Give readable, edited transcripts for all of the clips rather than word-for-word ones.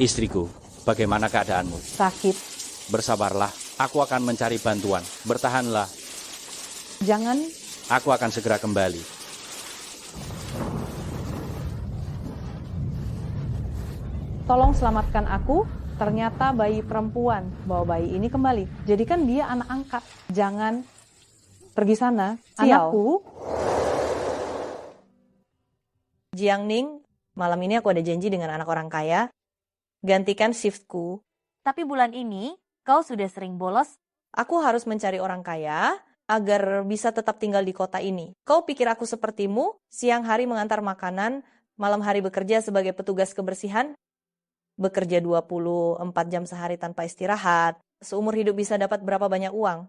Istriku, bagaimana keadaanmu? Sakit. Bersabarlah, aku akan mencari bantuan. Bertahanlah, Jangan. aku akan segera kembali. Tolong selamatkan aku. Ternyata bayi perempuan. Bawa bayi ini kembali. Jadikan dia anak angkat. Jangan pergi sana. Sial. Anakku. Jiangning, malam ini aku ada janji dengan anak orang kaya. Gantikan shiftku. Tapi bulan ini, kau sudah sering bolos. Aku harus mencari orang kaya agar bisa tetap tinggal di kota ini. Kau pikir aku sepertimu? Siang hari mengantar makanan, malam hari bekerja sebagai petugas kebersihan? Bekerja 24 jam sehari tanpa istirahat. Seumur hidup bisa dapat berapa banyak uang?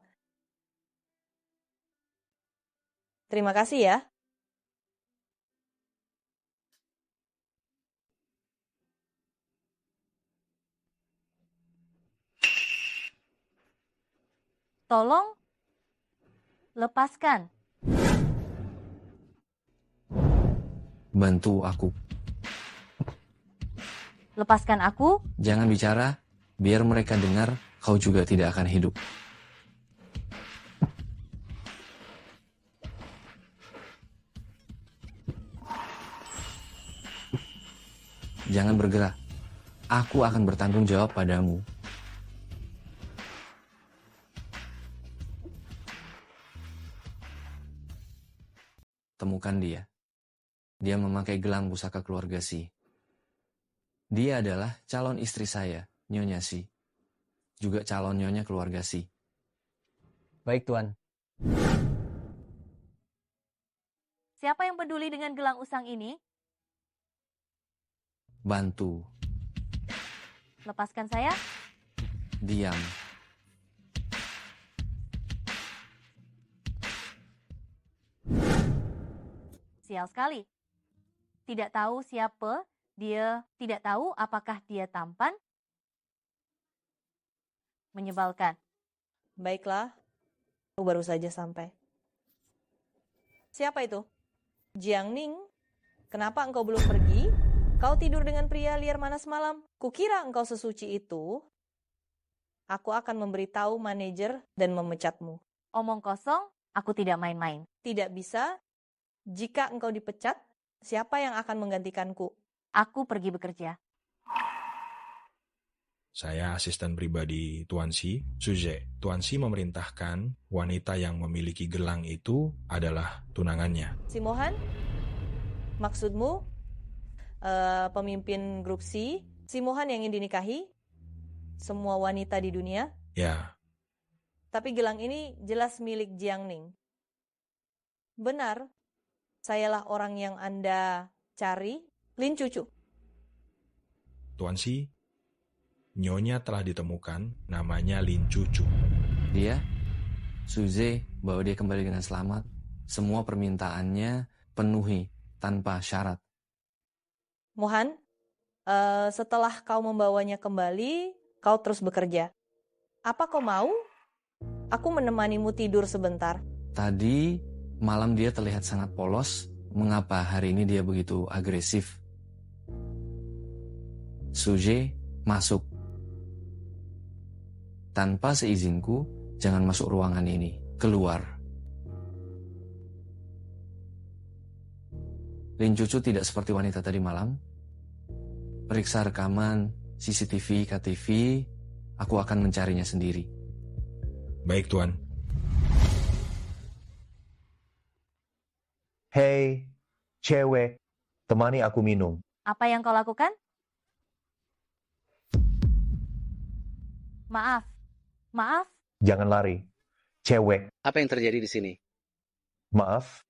Terima kasih ya. Tolong, lepaskan. Bantu aku. Lepaskan aku. Jangan bicara, biar mereka dengar kau juga tidak akan hidup. Jangan bergerak. Aku akan bertanggung jawab padamu. Temukan dia. Dia memakai gelang pusaka keluarga Si. Dia adalah calon istri saya, Nyonya Si. Juga calon nyonya keluarga Si. Baik, Tuan. Siapa yang peduli dengan gelang usang ini? Bantu. Lepaskan saya. Diam. Sial sekali. Tidak tahu siapa dia, tidak tahu apakah dia tampan. Menyebalkan. Baiklah, aku baru saja sampai. Siapa itu? Jiangning, kenapa engkau belum pergi? Kau tidur dengan pria liar mana semalam? Kukira engkau sesuci itu. Aku akan memberitahu manajer dan memecatmu. Omong kosong, aku tidak main-main. Tidak bisa. Jika engkau dipecat, siapa yang akan menggantikanku? Aku pergi bekerja. Saya asisten pribadi Tuan Si, Suje. Tuan Si memerintahkan wanita yang memiliki gelang itu adalah tunangannya. Si Mohan, maksudmu pemimpin grup Si Mohan yang ingin dinikahi? Semua wanita di dunia? Ya, Tapi gelang ini jelas milik Jiangning. Benar, sayalah orang yang Anda cari, Lin Cucu. Tuan Si, nyonya telah ditemukan, namanya Lin Cucu. Dia, Suze, bawa dia kembali dengan selamat. Semua permintaannya penuhi tanpa syarat. Mohan, setelah kau membawanya kembali, kau terus bekerja. Apa kau mau? Aku menemanimu tidur sebentar. Tadi malam dia terlihat sangat polos. Mengapa hari ini dia begitu agresif? Suje, masuk. Tanpa seizinku, jangan masuk ruangan ini. Keluar. Lin Cucu tidak seperti wanita tadi malam. Periksa rekaman, CCTV, KTV. Aku akan mencarinya sendiri. Baik, Tuan. Hei, cewek, temani aku minum. Apa yang kau lakukan? Maaf. Maaf. Jangan lari. Cewek, Apa yang terjadi di sini? maaf.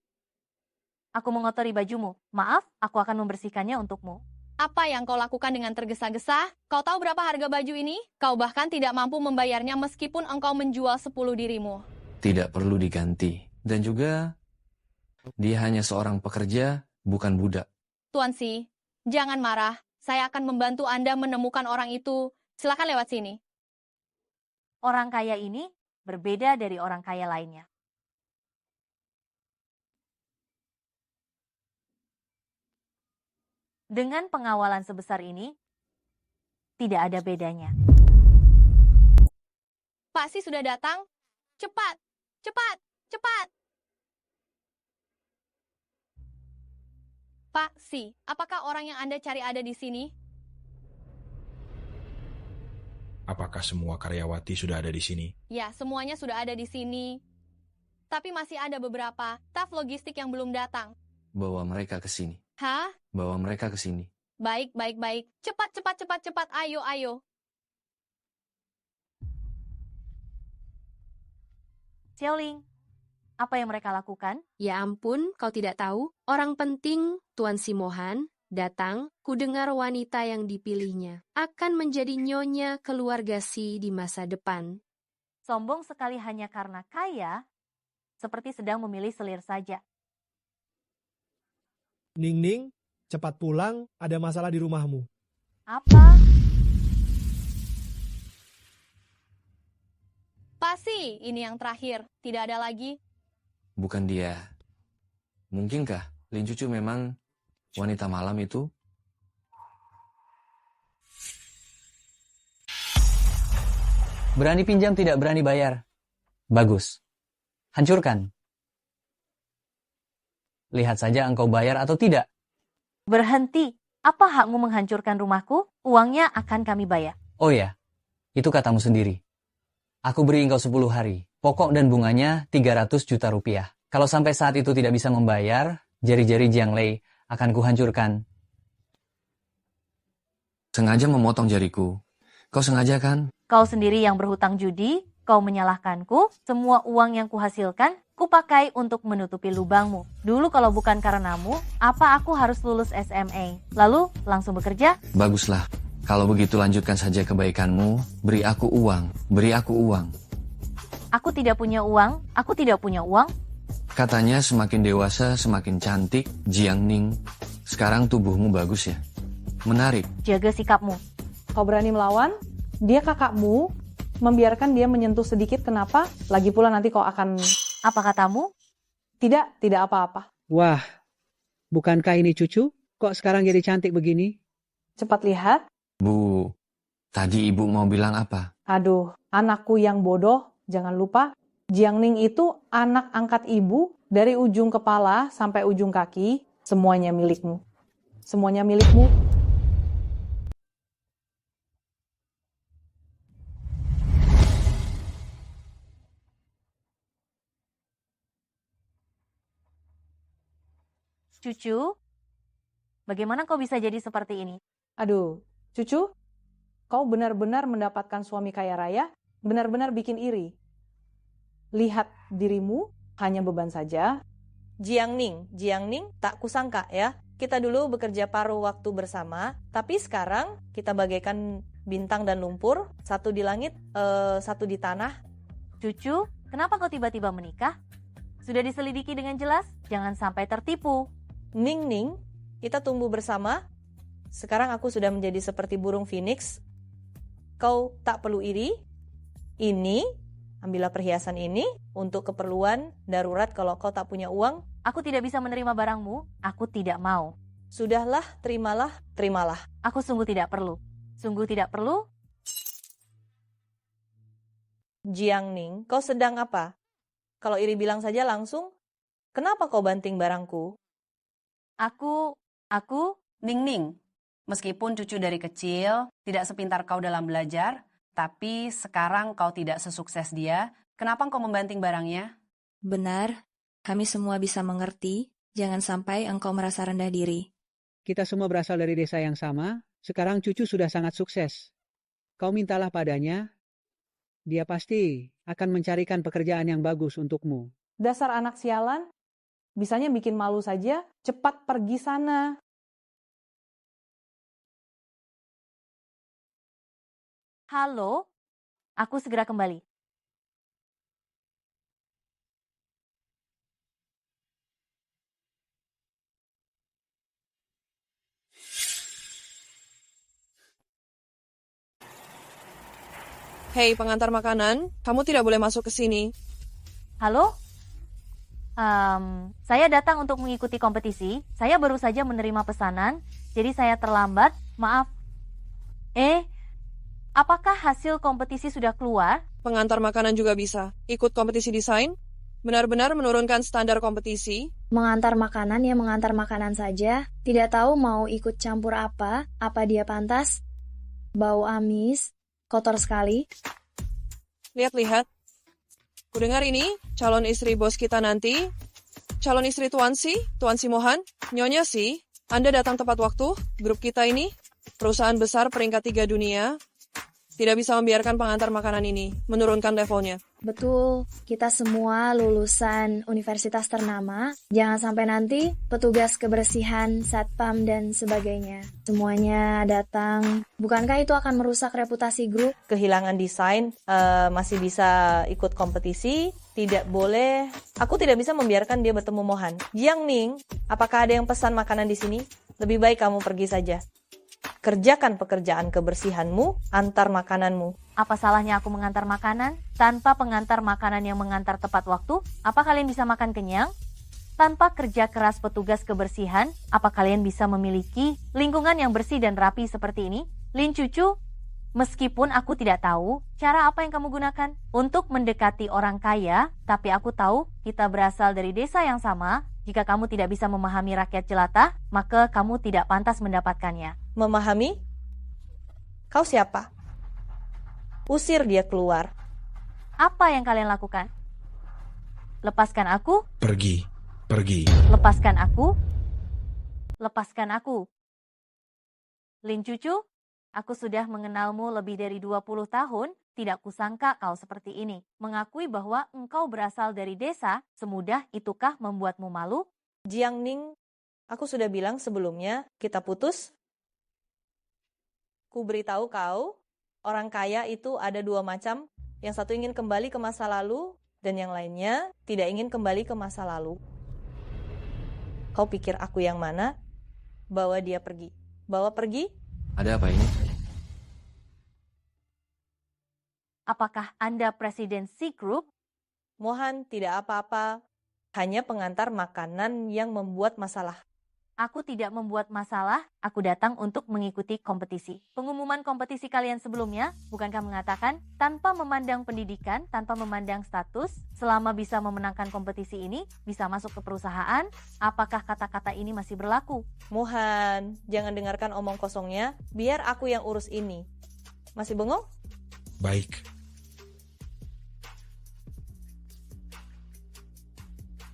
Aku mengotori bajumu. Maaf, aku akan membersihkannya untukmu. Apa yang kau lakukan dengan tergesa-gesa? Kau tahu berapa harga baju ini? Kau bahkan tidak mampu membayarnya meskipun engkau menjual 10 dirimu. Tidak perlu diganti. Dan juga, dia hanya seorang pekerja, bukan budak. Tuan Si, jangan marah. Saya akan membantu Anda menemukan orang itu. Silakan lewat sini. Orang kaya ini berbeda dari orang kaya lainnya. Dengan pengawalan sebesar ini, tidak ada bedanya. Pak Si sudah datang. Cepat, cepat, cepat. Pak Si, apakah orang yang Anda cari ada di sini? Apakah semua karyawati sudah ada di sini? Ya, semuanya sudah ada di sini. Tapi masih ada beberapa staf logistik yang belum datang. Bawa mereka ke sini. Hah? Bawa mereka ke sini. Baik, baik, baik. Cepat, cepat, cepat, cepat. Ayo, ayo. Xiaoling, apa yang mereka lakukan? Ya ampun, kau tidak tahu? Orang penting, Tuan Simohan, datang, kudengar wanita yang dipilihnya akan menjadi nyonya keluarga Si di masa depan. Sombong sekali hanya karena kaya, seperti sedang memilih selir saja. Ning, cepat pulang, ada masalah di rumahmu. Apa? Pak Si, ini yang terakhir. Tidak ada lagi. Bukan dia. Mungkinkah Lin Cucu memang wanita malam itu? Berani pinjam tidak berani bayar. Bagus. Hancurkan. Lihat saja engkau bayar atau tidak. Berhenti. Apa hakmu menghancurkan rumahku? Uangnya akan kami bayar. Oh ya, itu katamu sendiri. Aku beri engkau 10 hari. Pokok dan bunganya 300 juta rupiah. Kalau sampai saat itu tidak bisa membayar, jari-jari Jiang Lei akan kuhancurkan. Sengaja memotong jariku. Kau sengaja kan? Kau sendiri yang berhutang judi, kau menyalahkanku, semua uang yang kuhasilkan, kupakai untuk menutupi lubangmu. Dulu kalau bukan karenamu, apa aku harus lulus SMA? Lalu langsung bekerja? Baguslah. Kalau begitu lanjutkan saja kebaikanmu. Beri aku uang. Beri aku uang. Aku tidak punya uang, aku tidak punya uang. Katanya semakin dewasa semakin cantik, Jiang Ning. Sekarang tubuhmu bagus ya. Menarik. Jaga sikapmu. Kau berani melawan? Dia kakakmu, membiarkan dia menyentuh sedikit, kenapa? Lagi pula nanti kau akan... Apa katamu? Tidak apa-apa. Wah, bukankah ini cucu? Kok sekarang jadi cantik begini? Cepat lihat. Bu, tadi ibu mau bilang apa? Aduh, anakku yang bodoh, jangan lupa. Jiang Ning itu anak angkat ibu, dari ujung kepala sampai ujung kaki, semuanya milikmu. Semuanya milikmu. Cucu, bagaimana kau bisa jadi seperti ini? Aduh, cucu, kau benar-benar mendapatkan suami kaya raya, benar-benar bikin iri. Lihat dirimu, hanya beban saja. Jiang Ning, tak kusangka ya. Kita dulu bekerja paruh waktu bersama, tapi sekarang kita bagaikan bintang dan lumpur, satu di langit, satu di tanah. Cucu, kenapa kau tiba-tiba menikah? Sudah diselidiki dengan jelas? Jangan sampai tertipu. Ning, kita tumbuh bersama. Sekarang aku sudah menjadi seperti burung phoenix. Kau tak perlu iri. Ini, ambillah perhiasan ini untuk keperluan darurat kalau kau tak punya uang. Aku tidak bisa menerima barangmu, aku tidak mau. Sudahlah, terimalah. Aku sungguh tidak perlu. Sungguh tidak perlu. Jiang Ning, kau sedang apa? Kalau iri bilang saja langsung. Kenapa kau banting barangku? Aku... Ning, meskipun cucu dari kecil tidak sepintar kau dalam belajar, tapi sekarang kau tidak sesukses dia, kenapa kau membanting barangnya? Benar, kami semua bisa mengerti, jangan sampai engkau merasa rendah diri. Kita semua berasal dari desa yang sama, sekarang cucu sudah sangat sukses. Kau mintalah padanya, dia pasti akan mencarikan pekerjaan yang bagus untukmu. Dasar anak sialan, bisanya bikin malu saja, cepat pergi sana. Halo, aku segera kembali. Hei, pengantar makanan, kamu tidak boleh masuk ke sini. Halo? Saya datang untuk mengikuti kompetisi. Saya baru saja menerima pesanan, jadi saya terlambat. Maaf. Apakah hasil kompetisi sudah keluar? Pengantar makanan juga bisa. Ikut kompetisi desain, benar-benar menurunkan standar kompetisi. Mengantar makanan ya mengantar makanan saja. Tidak tahu mau ikut campur apa dia pantas. Bau amis, kotor sekali. Lihat-lihat. Kudengar ini, calon istri bos kita nanti. Calon istri Tuansi Mohan. Nyonya sih, Anda datang tepat waktu. Grup kita ini, perusahaan besar peringkat 3 dunia. Tidak bisa membiarkan pengantar makanan ini menurunkan levelnya. Betul, kita semua lulusan universitas ternama. Jangan sampai nanti petugas kebersihan, satpam, dan sebagainya. Semuanya datang. Bukankah itu akan merusak reputasi grup? Kehilangan desain, masih bisa ikut kompetisi. Tidak boleh, aku tidak bisa membiarkan dia bertemu Mohan. Jiang Ning, apakah ada yang pesan makanan di sini? Lebih baik kamu pergi saja. Kerjakan pekerjaan kebersihanmu, antar makananmu. Apa salahnya aku mengantar makanan? Tanpa pengantar makanan yang mengantar tepat waktu, apa kalian bisa makan kenyang? Tanpa kerja keras petugas kebersihan, apa kalian bisa memiliki lingkungan yang bersih dan rapi seperti ini? Lin Cucu, meskipun aku tidak tahu cara apa yang kamu gunakan untuk mendekati orang kaya, tapi aku tahu kita berasal dari desa yang sama. Jika kamu tidak bisa memahami rakyat jelata, maka kamu tidak pantas mendapatkannya. Memahami? Kau siapa? Usir dia keluar. Apa yang kalian lakukan? Lepaskan aku? Pergi. Lepaskan aku? Lepaskan aku. Lin Cucu, aku sudah mengenalmu lebih dari 20 tahun. Tidak kusangka kau seperti ini. Mengakui bahwa engkau berasal dari desa, semudah itukah membuatmu malu? Jiang Ning, aku sudah bilang sebelumnya, kita putus. Ku beritahu kau, orang kaya itu ada 2 macam. Yang satu ingin kembali ke masa lalu, dan yang lainnya tidak ingin kembali ke masa lalu. Kau pikir aku yang mana? Bawa dia pergi. Bawa pergi? Ada apa ini? Apakah Anda Presiden C Group? Mohan, tidak apa-apa. Hanya pengantar makanan yang membuat masalah. Aku tidak membuat masalah, aku datang untuk mengikuti kompetisi. Pengumuman kompetisi kalian sebelumnya, bukankah mengatakan tanpa memandang pendidikan, tanpa memandang status, selama bisa memenangkan kompetisi ini, bisa masuk ke perusahaan? Apakah kata-kata ini masih berlaku? Mohan, jangan dengarkan omong kosongnya, biar aku yang urus ini. Masih bengong? Baik.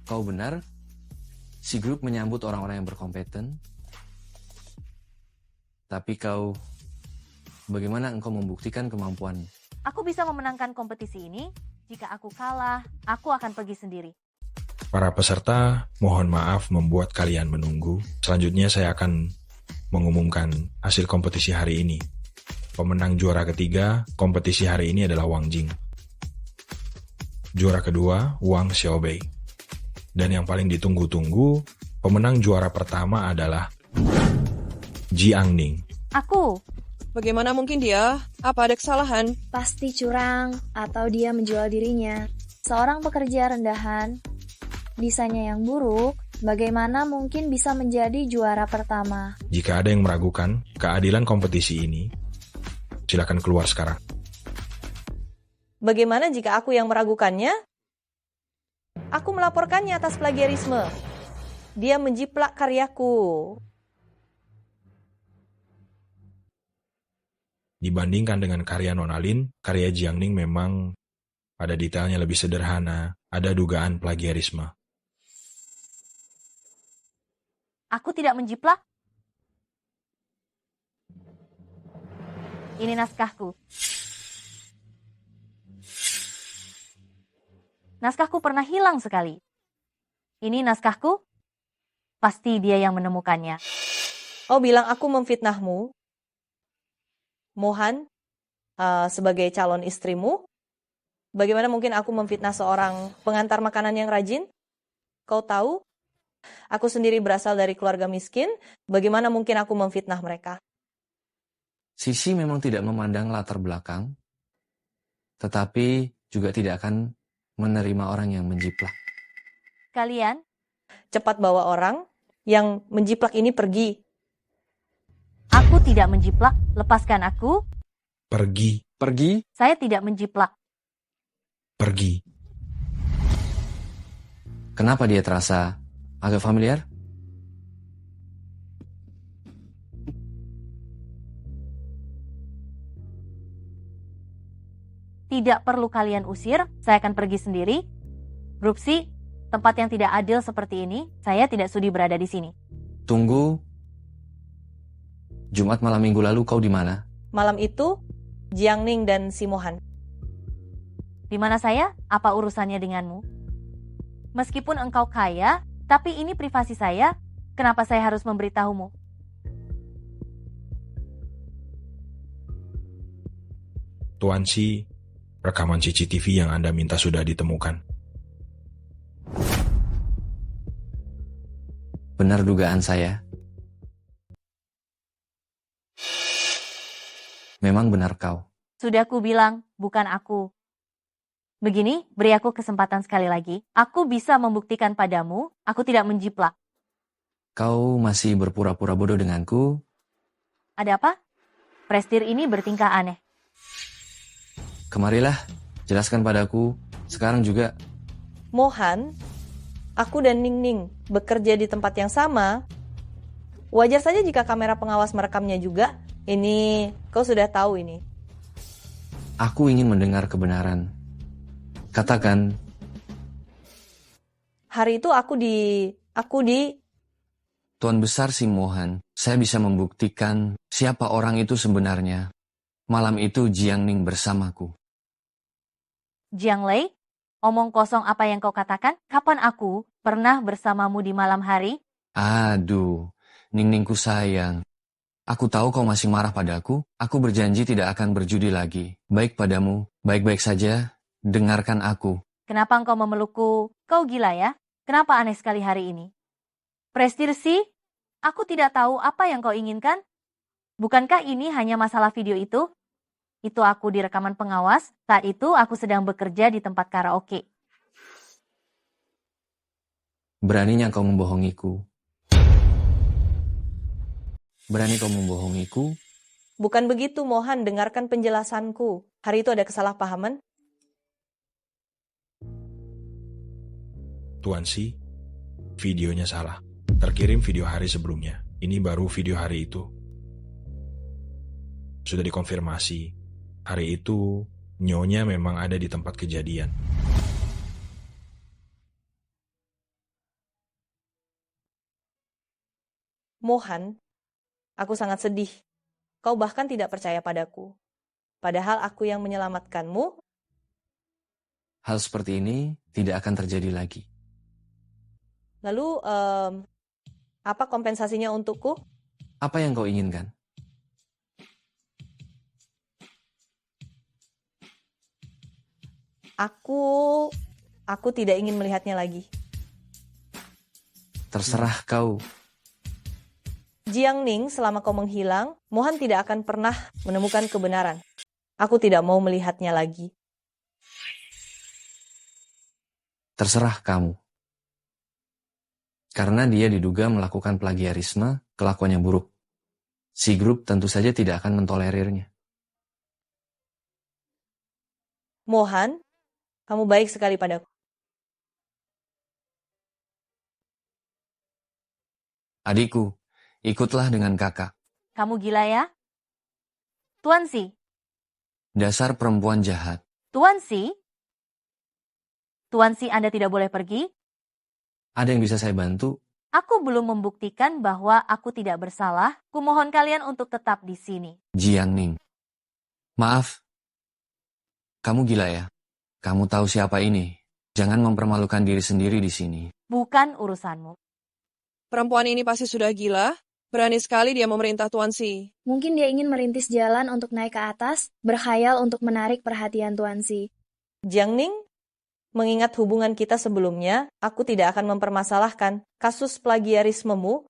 Kau benar? Si grup menyambut orang-orang yang berkompeten. Tapi bagaimana engkau membuktikan kemampuanmu? Aku bisa memenangkan kompetisi ini. Jika aku kalah, aku akan pergi sendiri. Para peserta, mohon maaf membuat kalian menunggu. Selanjutnya saya akan mengumumkan hasil kompetisi hari ini. Pemenang juara ketiga kompetisi hari ini adalah Wang Jing. Juara kedua, Wang Xiaobei. Dan yang paling ditunggu-tunggu, pemenang juara pertama adalah Jiang Ning. Aku. Bagaimana mungkin dia? Apa ada kesalahan? Pasti curang atau dia menjual dirinya. Seorang pekerja rendahan, desainnya yang buruk, bagaimana mungkin bisa menjadi juara pertama? Jika ada yang meragukan keadilan kompetisi ini, silakan keluar sekarang. Bagaimana jika aku yang meragukannya? Aku melaporkannya atas plagiarisme. Dia menjiplak karyaku. Dibandingkan dengan karya Nona Lin, karya Jiang Ning memang pada detailnya lebih sederhana, ada dugaan plagiarisme. Aku tidak menjiplak. Ini naskahku. Naskahku pernah hilang sekali. Ini naskahku? Pasti dia yang menemukannya. Oh, bilang aku memfitnahmu? Mohan, sebagai calon istrimu? Bagaimana mungkin aku memfitnah seorang pengantar makanan yang rajin? Kau tahu? Aku sendiri berasal dari keluarga miskin. Bagaimana mungkin aku memfitnah mereka? Sisi memang tidak memandang latar belakang, tetapi juga tidak akan menerima orang yang menjiplak. Kalian? Cepat bawa orang yang menjiplak ini pergi. Aku tidak menjiplak, lepaskan aku. Pergi. Pergi? Saya tidak menjiplak. Pergi. Kenapa dia terasa agak familiar? Tidak perlu kalian usir, saya akan pergi sendiri. Grup C, tempat yang tidak adil seperti ini, saya tidak sudi berada di sini. Tunggu. Jumat malam minggu lalu kau di mana? Malam itu, Jiangning dan si Mohan. Di mana saya? Apa urusannya denganmu? Meskipun engkau kaya, tapi ini privasi saya, kenapa saya harus memberitahumu? Tuan Si, rekaman CCTV yang Anda minta sudah ditemukan. Benar dugaan saya. Memang benar kau. Sudah ku bilang, bukan aku. Begini, beri aku kesempatan sekali lagi. Aku bisa membuktikan padamu, aku tidak menjiplak. Kau masih berpura-pura bodoh denganku? Ada apa? Prestir ini bertingkah aneh. Kemarilah, jelaskan padaku. Sekarang juga. Mohan, aku dan Ningning bekerja di tempat yang sama. Wajar saja jika kamera pengawas merekamnya juga. Ini, kau sudah tahu ini. Aku ingin mendengar kebenaran. Katakan. Hari itu aku di Tuan Besar Si Mohan, saya bisa membuktikan siapa orang itu sebenarnya. Malam itu Jiangning bersamaku. Jiang Lei, omong kosong apa yang kau katakan? Kapan aku pernah bersamamu di malam hari? Aduh, Ningningku sayang. Aku tahu kau masih marah padaku. Aku berjanji tidak akan berjudi lagi. Baik padamu, baik-baik saja. Dengarkan aku. Kenapa engkau memelukku? Kau gila ya? Kenapa aneh sekali hari ini? Prestir Si, aku tidak tahu apa yang kau inginkan. Bukankah ini hanya masalah video itu? Itu aku di rekaman pengawas. Saat itu aku sedang bekerja di tempat karaoke. Beraninya kau membohongiku. Berani kau membohongiku? Bukan begitu, Mohan. Dengarkan penjelasanku. Hari itu ada kesalahpahaman. Tuan Si, videonya salah. Terkirim video hari sebelumnya. Ini baru video hari itu. Sudah dikonfirmasi. Hari itu, Nyonya memang ada di tempat kejadian. Mohan, aku sangat sedih. Kau bahkan tidak percaya padaku. Padahal aku yang menyelamatkanmu. Hal seperti ini tidak akan terjadi lagi. Lalu, apa kompensasinya untukku? Apa yang kau inginkan? Aku tidak ingin melihatnya lagi. Terserah kau. Jiangning, selama kau menghilang, Mohan tidak akan pernah menemukan kebenaran. Aku tidak mau melihatnya lagi. Terserah kamu. Karena dia diduga melakukan plagiarisme, kelakuannya buruk. Si grup tentu saja tidak akan mentolerirnya. Mohan, kamu baik sekali padaku. Adikku, ikutlah dengan kakak. Kamu gila ya? Tuan Si. Dasar perempuan jahat. Tuan Si? Tuan Si, Anda tidak boleh pergi? Ada yang bisa saya bantu? Aku belum membuktikan bahwa aku tidak bersalah. Kumohon kalian untuk tetap di sini. Jiangning. Maaf. Kamu gila ya? Kamu tahu siapa ini? Jangan mempermalukan diri sendiri di sini. Bukan urusanmu. Perempuan ini pasti sudah gila. Berani sekali dia memerintah Tuan Si. Mungkin dia ingin merintis jalan untuk naik ke atas, berkhayal untuk menarik perhatian Tuan Si. Jiangning, mengingat hubungan kita sebelumnya, aku tidak akan mempermasalahkan kasus plagiarismemu.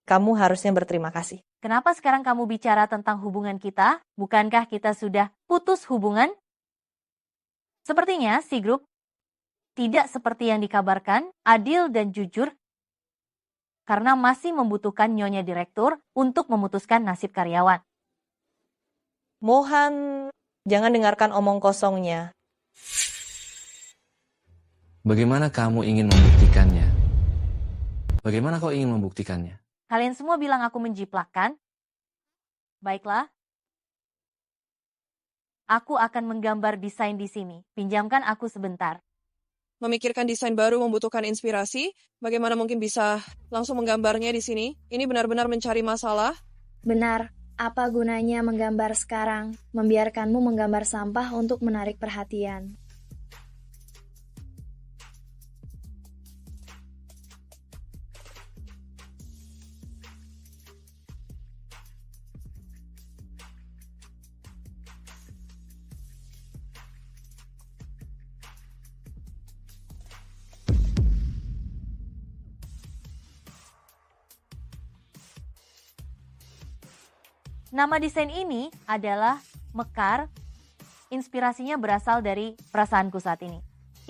Kamu harusnya berterima kasih. Kenapa sekarang kamu bicara tentang hubungan kita? Bukankah kita sudah putus hubungan? Sepertinya si grup tidak seperti yang dikabarkan, adil dan jujur, karena masih membutuhkan Nyonya Direktur untuk memutuskan nasib karyawan. Mohan, jangan dengarkan omong kosongnya. Bagaimana kamu ingin membuktikannya? Bagaimana kau ingin membuktikannya? Kalian semua bilang aku menjiplak, kan? Baiklah. Aku akan menggambar desain di sini. Pinjamkan aku sebentar. Memikirkan desain baru membutuhkan inspirasi. Bagaimana mungkin bisa langsung menggambarnya di sini? Ini benar-benar mencari masalah. Benar, apa gunanya menggambar sekarang? Membiarkanmu menggambar sampah untuk menarik perhatian. Nama desain ini adalah Mekar. Inspirasinya berasal dari perasaanku saat ini.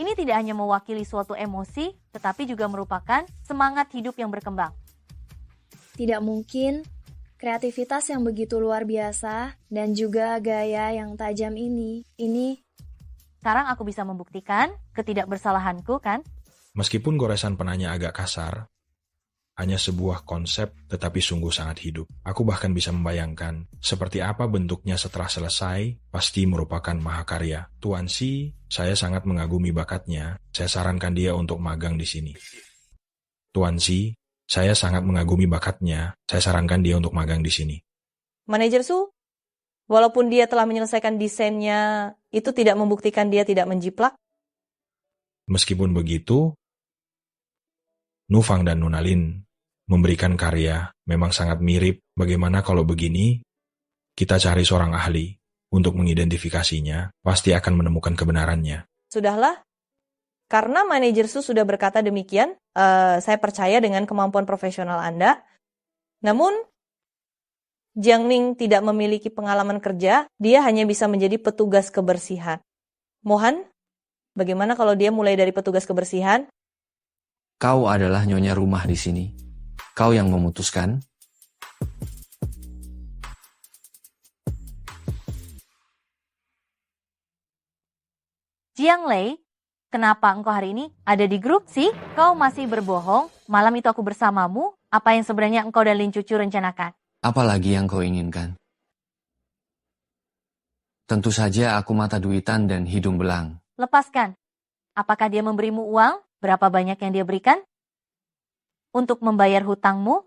Ini tidak hanya mewakili suatu emosi, tetapi juga merupakan semangat hidup yang berkembang. Tidak mungkin, kreativitas yang begitu luar biasa dan juga gaya yang tajam ini. Sekarang aku bisa membuktikan ketidakbersalahanku, kan? Meskipun goresan penanya agak kasar, hanya sebuah konsep tetapi sungguh sangat hidup. Aku bahkan bisa membayangkan seperti apa bentuknya setelah selesai, pasti merupakan mahakarya. Tuan Si, saya sangat mengagumi bakatnya. Saya sarankan dia untuk magang di sini. Tuan Si, saya sangat mengagumi bakatnya. Saya sarankan dia untuk magang di sini. Manajer Su, walaupun dia telah menyelesaikan desainnya, itu tidak membuktikan dia tidak menjiplak. Meskipun begitu, Nufang dan Nunalin memberikan karya memang sangat mirip. Bagaimana kalau begini, kita cari seorang ahli untuk mengidentifikasinya, pasti akan menemukan kebenarannya. Sudahlah, karena manajer Su sudah berkata demikian, saya percaya dengan kemampuan profesional Anda. Namun, Jiang Ning tidak memiliki pengalaman kerja, dia hanya bisa menjadi petugas kebersihan. Mohan, bagaimana kalau dia mulai dari petugas kebersihan? Kau adalah nyonya rumah di sini. Kau yang memutuskan. Jiang Lei, kenapa engkau hari ini ada di grup sih? Kau masih berbohong, malam itu aku bersamamu, apa yang sebenarnya engkau dan Lin Cucu rencanakan? Apalagi yang kau inginkan? Tentu saja aku mata duitan dan hidung belang. Lepaskan. Apakah dia memberimu uang? Berapa banyak yang dia berikan? Untuk membayar hutangmu?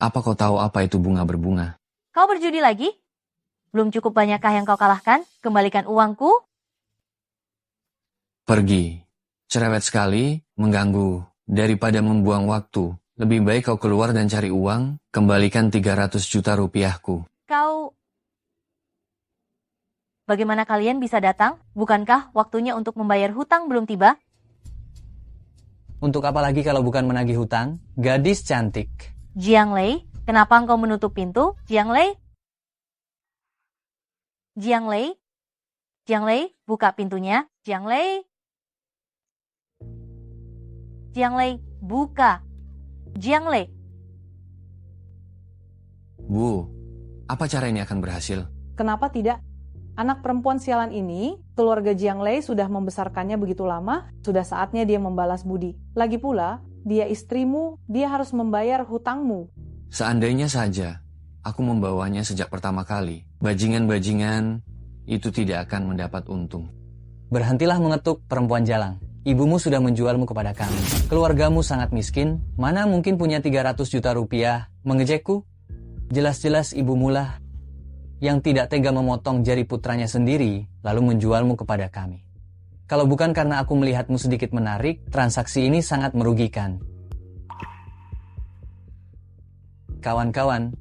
Apa kau tahu apa itu bunga berbunga? Kau berjudi lagi? Belum cukup banyakkah yang kau kalahkan? Kembalikan uangku? Pergi. Cerewet sekali, mengganggu. Daripada membuang waktu, lebih baik kau keluar dan cari uang, kembalikan 300 juta rupiahku. Kau... Bagaimana kalian bisa datang? Bukankah waktunya untuk membayar hutang belum tiba? Untuk apa lagi kalau bukan menagih hutang? Gadis cantik. Jiang Lei, kenapa engkau menutup pintu? Jiang Lei? Jiang Lei? Jiang Lei, buka pintunya. Jiang Lei? Jiang Lei, buka. Jiang Lei. Bu, apa cara ini akan berhasil? Kenapa tidak? Anak perempuan sialan ini, keluarga Jiang Lei sudah membesarkannya begitu lama, sudah saatnya dia membalas budi. Lagi pula, dia istrimu, dia harus membayar hutangmu. Seandainya saja, aku membawanya sejak pertama kali. Bajingan-bajingan itu tidak akan mendapat untung. Berhentilah mengetuk perempuan jalang. Ibumu sudah menjualmu kepada kami. Keluargamu sangat miskin, mana mungkin punya 300 juta rupiah mengejekku? Jelas-jelas ibumulah yang tidak tega memotong jari putranya sendiri, lalu menjualmu kepada kami. Kalau bukan karena aku melihatmu sedikit menarik, transaksi ini sangat merugikan. Kawan-kawan,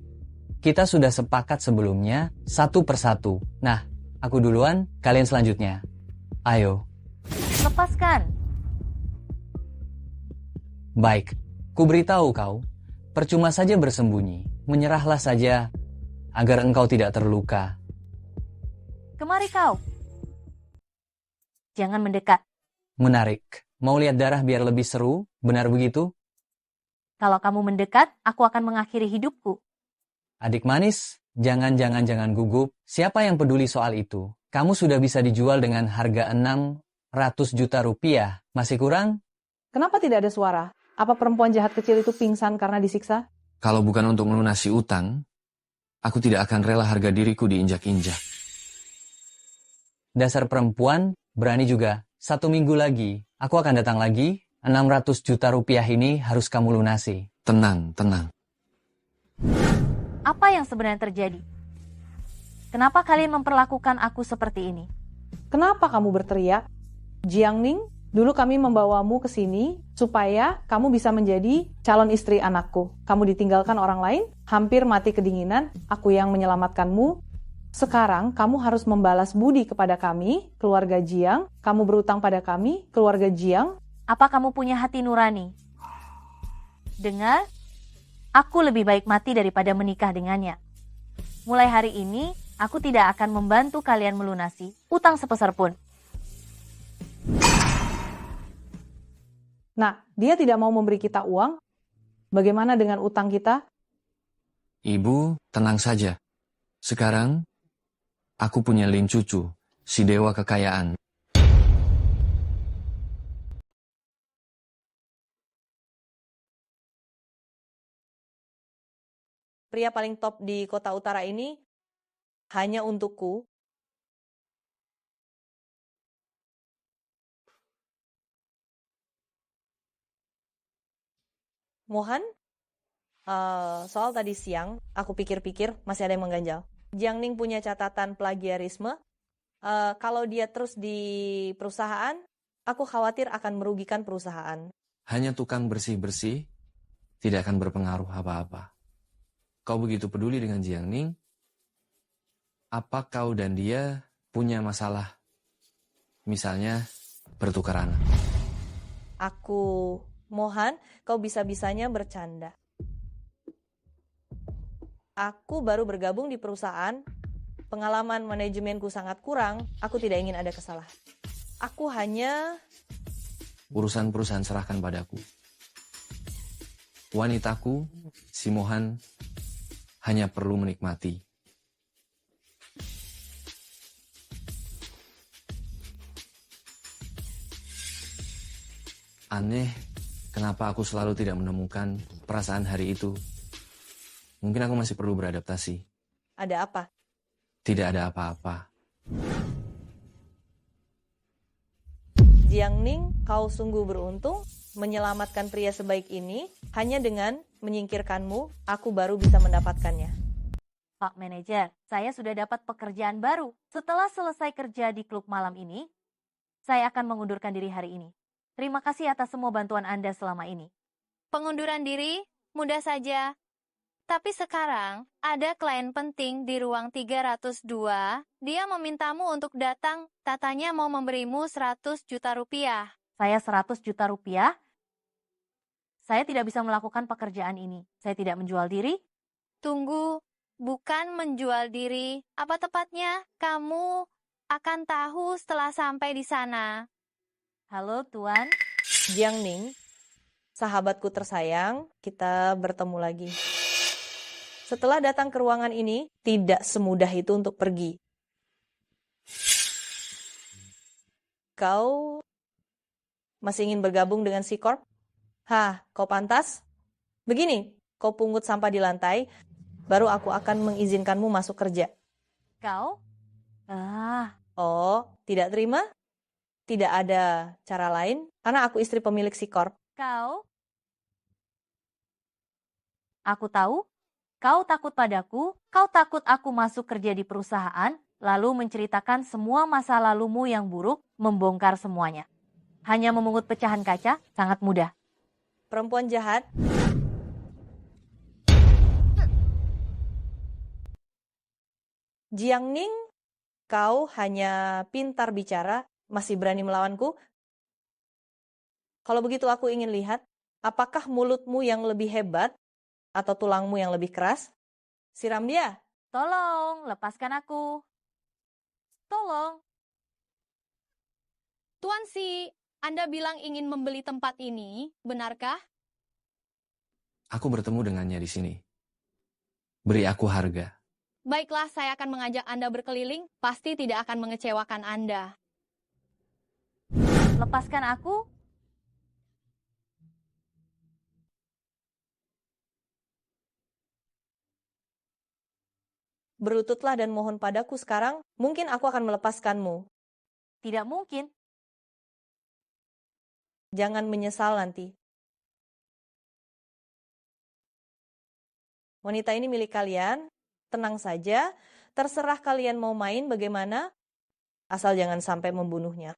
kita sudah sepakat sebelumnya, satu persatu. Nah, aku duluan, kalian selanjutnya. Ayo. Lepaskan. Baik, ku beritahu kau, percuma saja bersembunyi, menyerahlah saja, agar engkau tidak terluka. Kemari kau. Jangan mendekat. Menarik. Mau lihat darah biar lebih seru? Benar begitu? Kalau kamu mendekat, aku akan mengakhiri hidupku. Adik manis, jangan gugup. Siapa yang peduli soal itu? Kamu sudah bisa dijual dengan harga 600 juta rupiah. Masih kurang? Kenapa tidak ada suara? Apa perempuan jahat kecil itu pingsan karena disiksa? Kalau bukan untuk melunasi utang, aku tidak akan rela harga diriku diinjak-injak. Dasar perempuan, berani juga. 1 minggu lagi, aku akan datang lagi. 600 juta rupiah ini harus kamu lunasi. Tenang, tenang. Apa yang sebenarnya terjadi? Kenapa kalian memperlakukan aku seperti ini? Kenapa kamu berteriak? Jiang Ning, dulu kami membawamu ke sini supaya kamu bisa menjadi calon istri anakku. Kamu ditinggalkan orang lain, hampir mati kedinginan, aku yang menyelamatkanmu. Sekarang kamu harus membalas budi kepada kami, keluarga Jiang. Kamu berutang pada kami, keluarga Jiang. Apa kamu punya hati nurani? Dengar, aku lebih baik mati daripada menikah dengannya. Mulai hari ini, aku tidak akan membantu kalian melunasi utang sebesar pun. Nah, dia tidak mau memberi kita uang. Bagaimana dengan utang kita? Ibu, tenang saja. Sekarang, aku punya Lin cucu, si dewa kekayaan. Pria paling top di kota utara ini hanya untukku. Mohan, soal tadi siang, aku pikir-pikir masih ada yang mengganjal. Jiang Ning punya catatan plagiarisme. Kalau dia terus di perusahaan, aku khawatir akan merugikan perusahaan. Hanya tukang bersih-bersih, tidak akan berpengaruh apa-apa. Kau begitu peduli dengan Jiang Ning, apa kau dan dia punya masalah? Misalnya, bertukar anak. Aku Mohan, kau bisa-bisanya bercanda. Aku baru bergabung di perusahaan, pengalaman manajemenku sangat kurang, aku tidak ingin ada kesalahan. Aku hanya... Urusan perusahaan serahkan padaku. Wanitaku, si Mohan, hanya perlu menikmati. Aneh, kenapa aku selalu tidak menemukan perasaan hari itu. Mungkin aku masih perlu beradaptasi. Ada apa? Tidak ada apa-apa. Jiang Ning, kau sungguh beruntung menyelamatkan pria sebaik ini. Hanya dengan menyingkirkanmu, aku baru bisa mendapatkannya. Pak Manajer, saya sudah dapat pekerjaan baru. Setelah selesai kerja di klub malam ini, saya akan mengundurkan diri hari ini. Terima kasih atas semua bantuan Anda selama ini. Pengunduran diri mudah saja. Tapi sekarang ada klien penting di ruang 302. Dia memintamu untuk datang. Katanya mau memberimu 100 juta rupiah. Saya 100 juta rupiah? Saya tidak bisa melakukan pekerjaan ini. Saya tidak menjual diri. Tunggu, bukan menjual diri. Apa tepatnya? Kamu akan tahu setelah sampai di sana. Halo, Tuan. Jiang Ning, sahabatku tersayang, kita bertemu lagi. Setelah datang ke ruangan ini, tidak semudah itu untuk pergi. Kau masih ingin bergabung dengan C-Corp? Hah, kau pantas? Begini, kau pungut sampah di lantai, baru aku akan mengizinkanmu masuk kerja. Kau? Oh, tidak terima? Tidak ada cara lain, karena aku istri pemilik C-Corp. Kau? Aku tahu, kau takut padaku, kau takut aku masuk kerja di perusahaan, lalu menceritakan semua masa lalumu yang buruk, membongkar semuanya. Hanya memungut pecahan kaca, sangat mudah. Perempuan jahat. Jiang Ning, kau hanya pintar bicara, masih berani melawanku? Kalau begitu aku ingin lihat, apakah mulutmu yang lebih hebat atau tulangmu yang lebih keras? Siram dia. Tolong, lepaskan aku. Tolong. Tuan Si, Anda bilang ingin membeli tempat ini, benarkah? Aku bertemu dengannya di sini. Beri aku harga. Baiklah, saya akan mengajak Anda berkeliling, pasti tidak akan mengecewakan Anda. Lepaskan aku. Berlututlah dan mohon padaku sekarang, mungkin aku akan melepaskanmu. Tidak mungkin. Jangan menyesal nanti. Wanita ini milik kalian, tenang saja, terserah kalian mau main bagaimana, asal jangan sampai membunuhnya.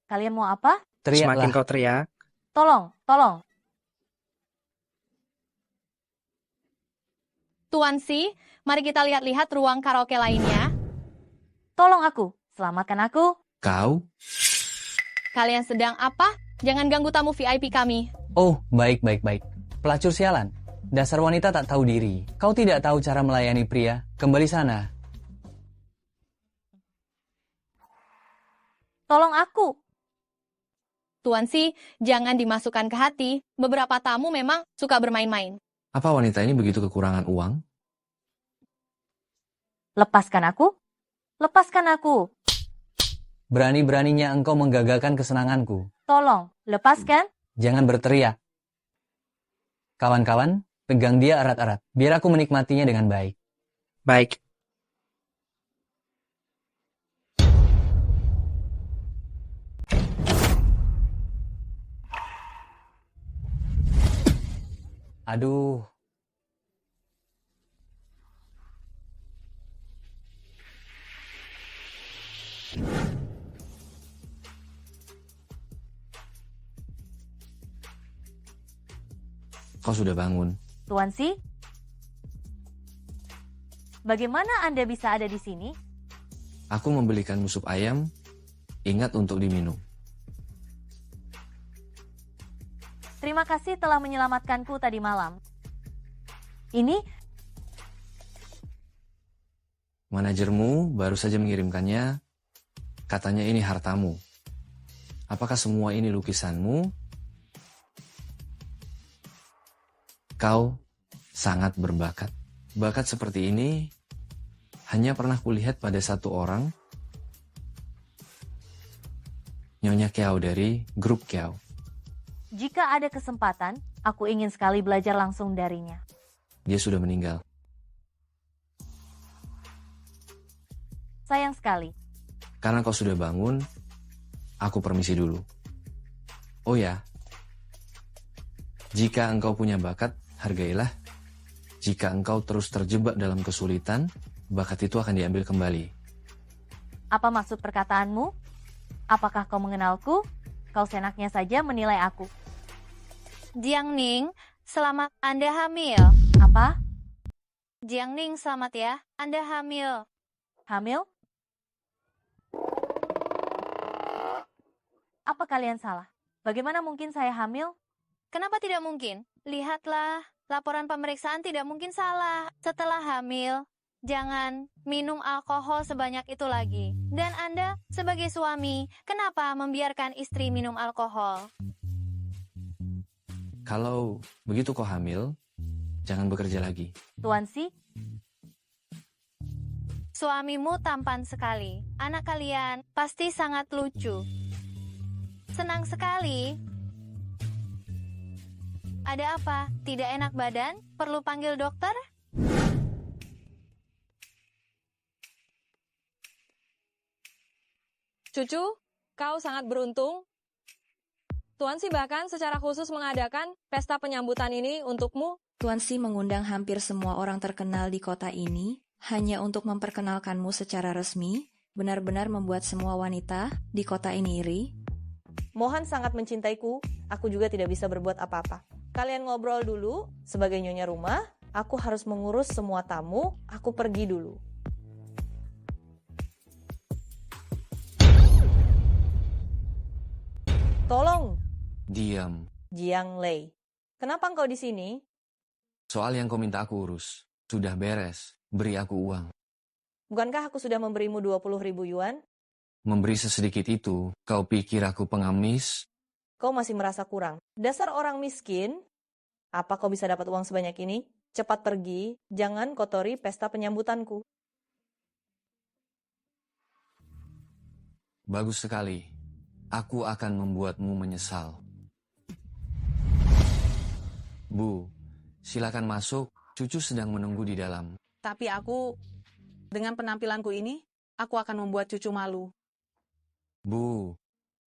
Kalian mau apa? Teriaklah. Semakin kau teriak, Tolong, tolong. Tuan Si, mari kita lihat-lihat ruang karaoke lainnya. Tolong aku, selamatkan aku. Kau? Kalian sedang apa? Jangan ganggu tamu VIP kami. Oh, baik. Pelacur sialan. Dasar wanita tak tahu diri. Kau tidak tahu cara melayani pria. Kembali sana. Tolong aku. Tuan Si, jangan dimasukkan ke hati. Beberapa tamu memang suka bermain-main. Apa wanita ini begitu kekurangan uang? Lepaskan aku. Lepaskan aku. Berani-beraninya engkau menggagalkan kesenanganku. Tolong, lepaskan. Jangan berteriak. Kawan-kawan, pegang dia erat-erat. Biar aku menikmatinya dengan baik. baik. Aduh. Kau sudah bangun. Tuan Si, bagaimana Anda bisa ada di sini? Aku membelikanmu sup ayam. Ingat untuk diminum. Terima kasih telah menyelamatkanku tadi malam. Ini Manajermu baru saja mengirimkannya. Katanya ini hartamu. Apakah semua ini lukisanmu? Kau sangat berbakat. Bakat seperti ini hanya pernah kulihat pada satu orang. Nyonya Kiao dari grup Kiao. jika ada kesempatan, aku ingin sekali belajar langsung darinya. Dia sudah meninggal. Sayang sekali. Karena kau sudah bangun, aku permisi dulu. Oh ya, jika engkau punya bakat, hargailah. Jika engkau terus terjebak dalam kesulitan, bakat itu akan diambil kembali. Apa maksud perkataanmu? Apakah kau mengenalku? Kau senaknya saja menilai aku. Jiang Ning, selamat Anda hamil. Apa? Jiang Ning, selamat ya. Anda hamil. Hamil? Apa kalian salah? Bagaimana mungkin saya hamil? Kenapa tidak mungkin? Lihatlah, laporan pemeriksaan tidak mungkin salah. Setelah hamil, jangan minum alkohol sebanyak itu lagi. Dan Anda, sebagai suami, kenapa membiarkan istri minum alkohol? Kalau begitu kau hamil, jangan bekerja lagi. Tuan Si, Suamimu tampan sekali. Anak kalian pasti sangat lucu. Senang sekali. Ada apa? Tidak enak badan? Perlu panggil dokter? Cucu, kau sangat beruntung. Tuan Si bahkan secara khusus mengadakan pesta penyambutan ini untukmu. Tuan Si mengundang hampir semua orang terkenal di kota ini hanya untuk memperkenalkanmu secara resmi, benar-benar membuat semua wanita di kota ini iri. Mohan sangat mencintaiku, aku juga tidak bisa berbuat apa-apa. Kalian ngobrol dulu, sebagai nyonya rumah, aku harus mengurus semua tamu, aku pergi dulu. Tolong, Diam. Jiang Lei. Kenapa engkau di sini? Soal yang kau minta aku urus. Sudah beres. Beri aku uang. Bukankah aku sudah memberimu 20.000 yuan? Memberi sesedikit itu, kau pikir aku pengemis? Kau masih merasa kurang. Dasar orang miskin, Apa kau bisa dapat uang sebanyak ini? Cepat pergi, jangan kotori pesta penyambutanku. Bagus sekali. Aku akan membuatmu menyesal. Bu, silakan masuk. Cucu sedang menunggu di dalam. Tapi dengan penampilanku ini, aku akan membuat cucu malu. Bu,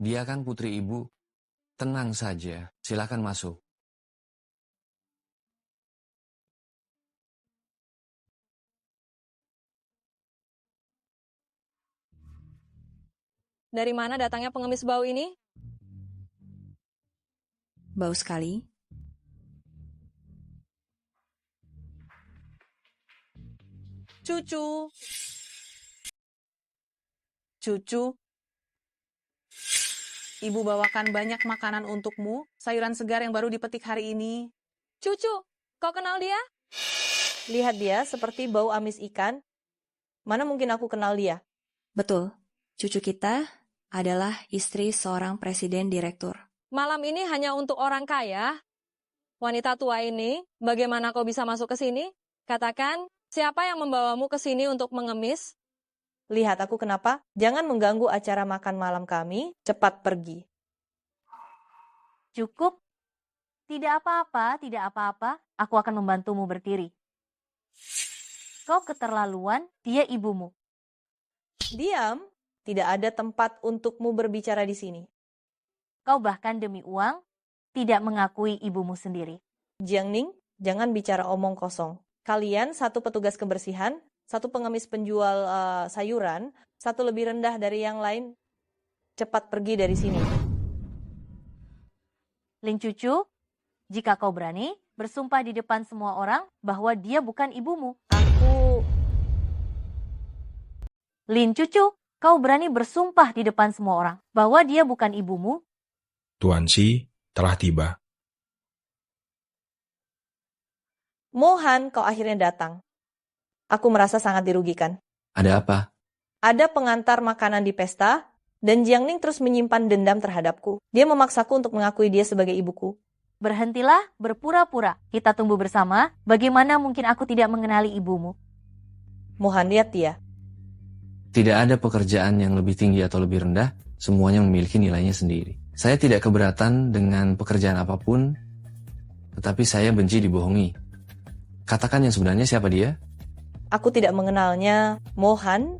dia kan putri ibu. Tenang saja, silakan masuk. Dari mana datangnya pengemis bau ini? Bau sekali. Cucu. Cucu. Ibu bawakan banyak makanan untukmu, sayuran segar yang baru dipetik hari ini. Cucu, kau kenal dia? Lihat dia seperti bau amis ikan. Mana mungkin aku kenal dia? Betul, cucu kita adalah istri seorang presiden direktur. Malam ini hanya untuk orang kaya. Wanita tua ini, bagaimana kau bisa masuk ke sini? Katakan, siapa yang membawamu ke sini untuk mengemis? Lihat aku kenapa? Jangan mengganggu acara makan malam kami, cepat pergi. Cukup. Tidak apa-apa, tidak apa-apa. Aku akan membantumu berdiri. Kau keterlaluan, dia ibumu. Diam, tidak ada tempat untukmu berbicara di sini. Kau bahkan demi uang, tidak mengakui ibumu sendiri. Jiang Ning, jangan bicara omong kosong. Kalian satu petugas kebersihan, satu pengemis penjual sayuran, satu lebih rendah dari yang lain. Cepat pergi dari sini. Ling Cucu, jika kau berani, bersumpah di depan semua orang bahwa dia bukan ibumu. Lin Cucu, kau berani bersumpah di depan semua orang bahwa dia bukan ibumu? Tuan Si telah tiba. Mohan, kau akhirnya datang. Aku merasa sangat dirugikan. Ada apa? Ada pengantar makanan di pesta, dan Jiang Ning terus menyimpan dendam terhadapku. Dia memaksaku untuk mengakui dia sebagai ibuku. Berhentilah berpura-pura. Kita tunggu bersama. Bagaimana mungkin aku tidak mengenali ibumu? Mohan, lihat dia. Tidak ada pekerjaan yang lebih tinggi atau lebih rendah, semuanya memiliki nilainya sendiri. Saya tidak keberatan dengan pekerjaan apapun, tetapi saya benci dibohongi. Katakan yang sebenarnya siapa dia? Aku tidak mengenalnya. Mohan,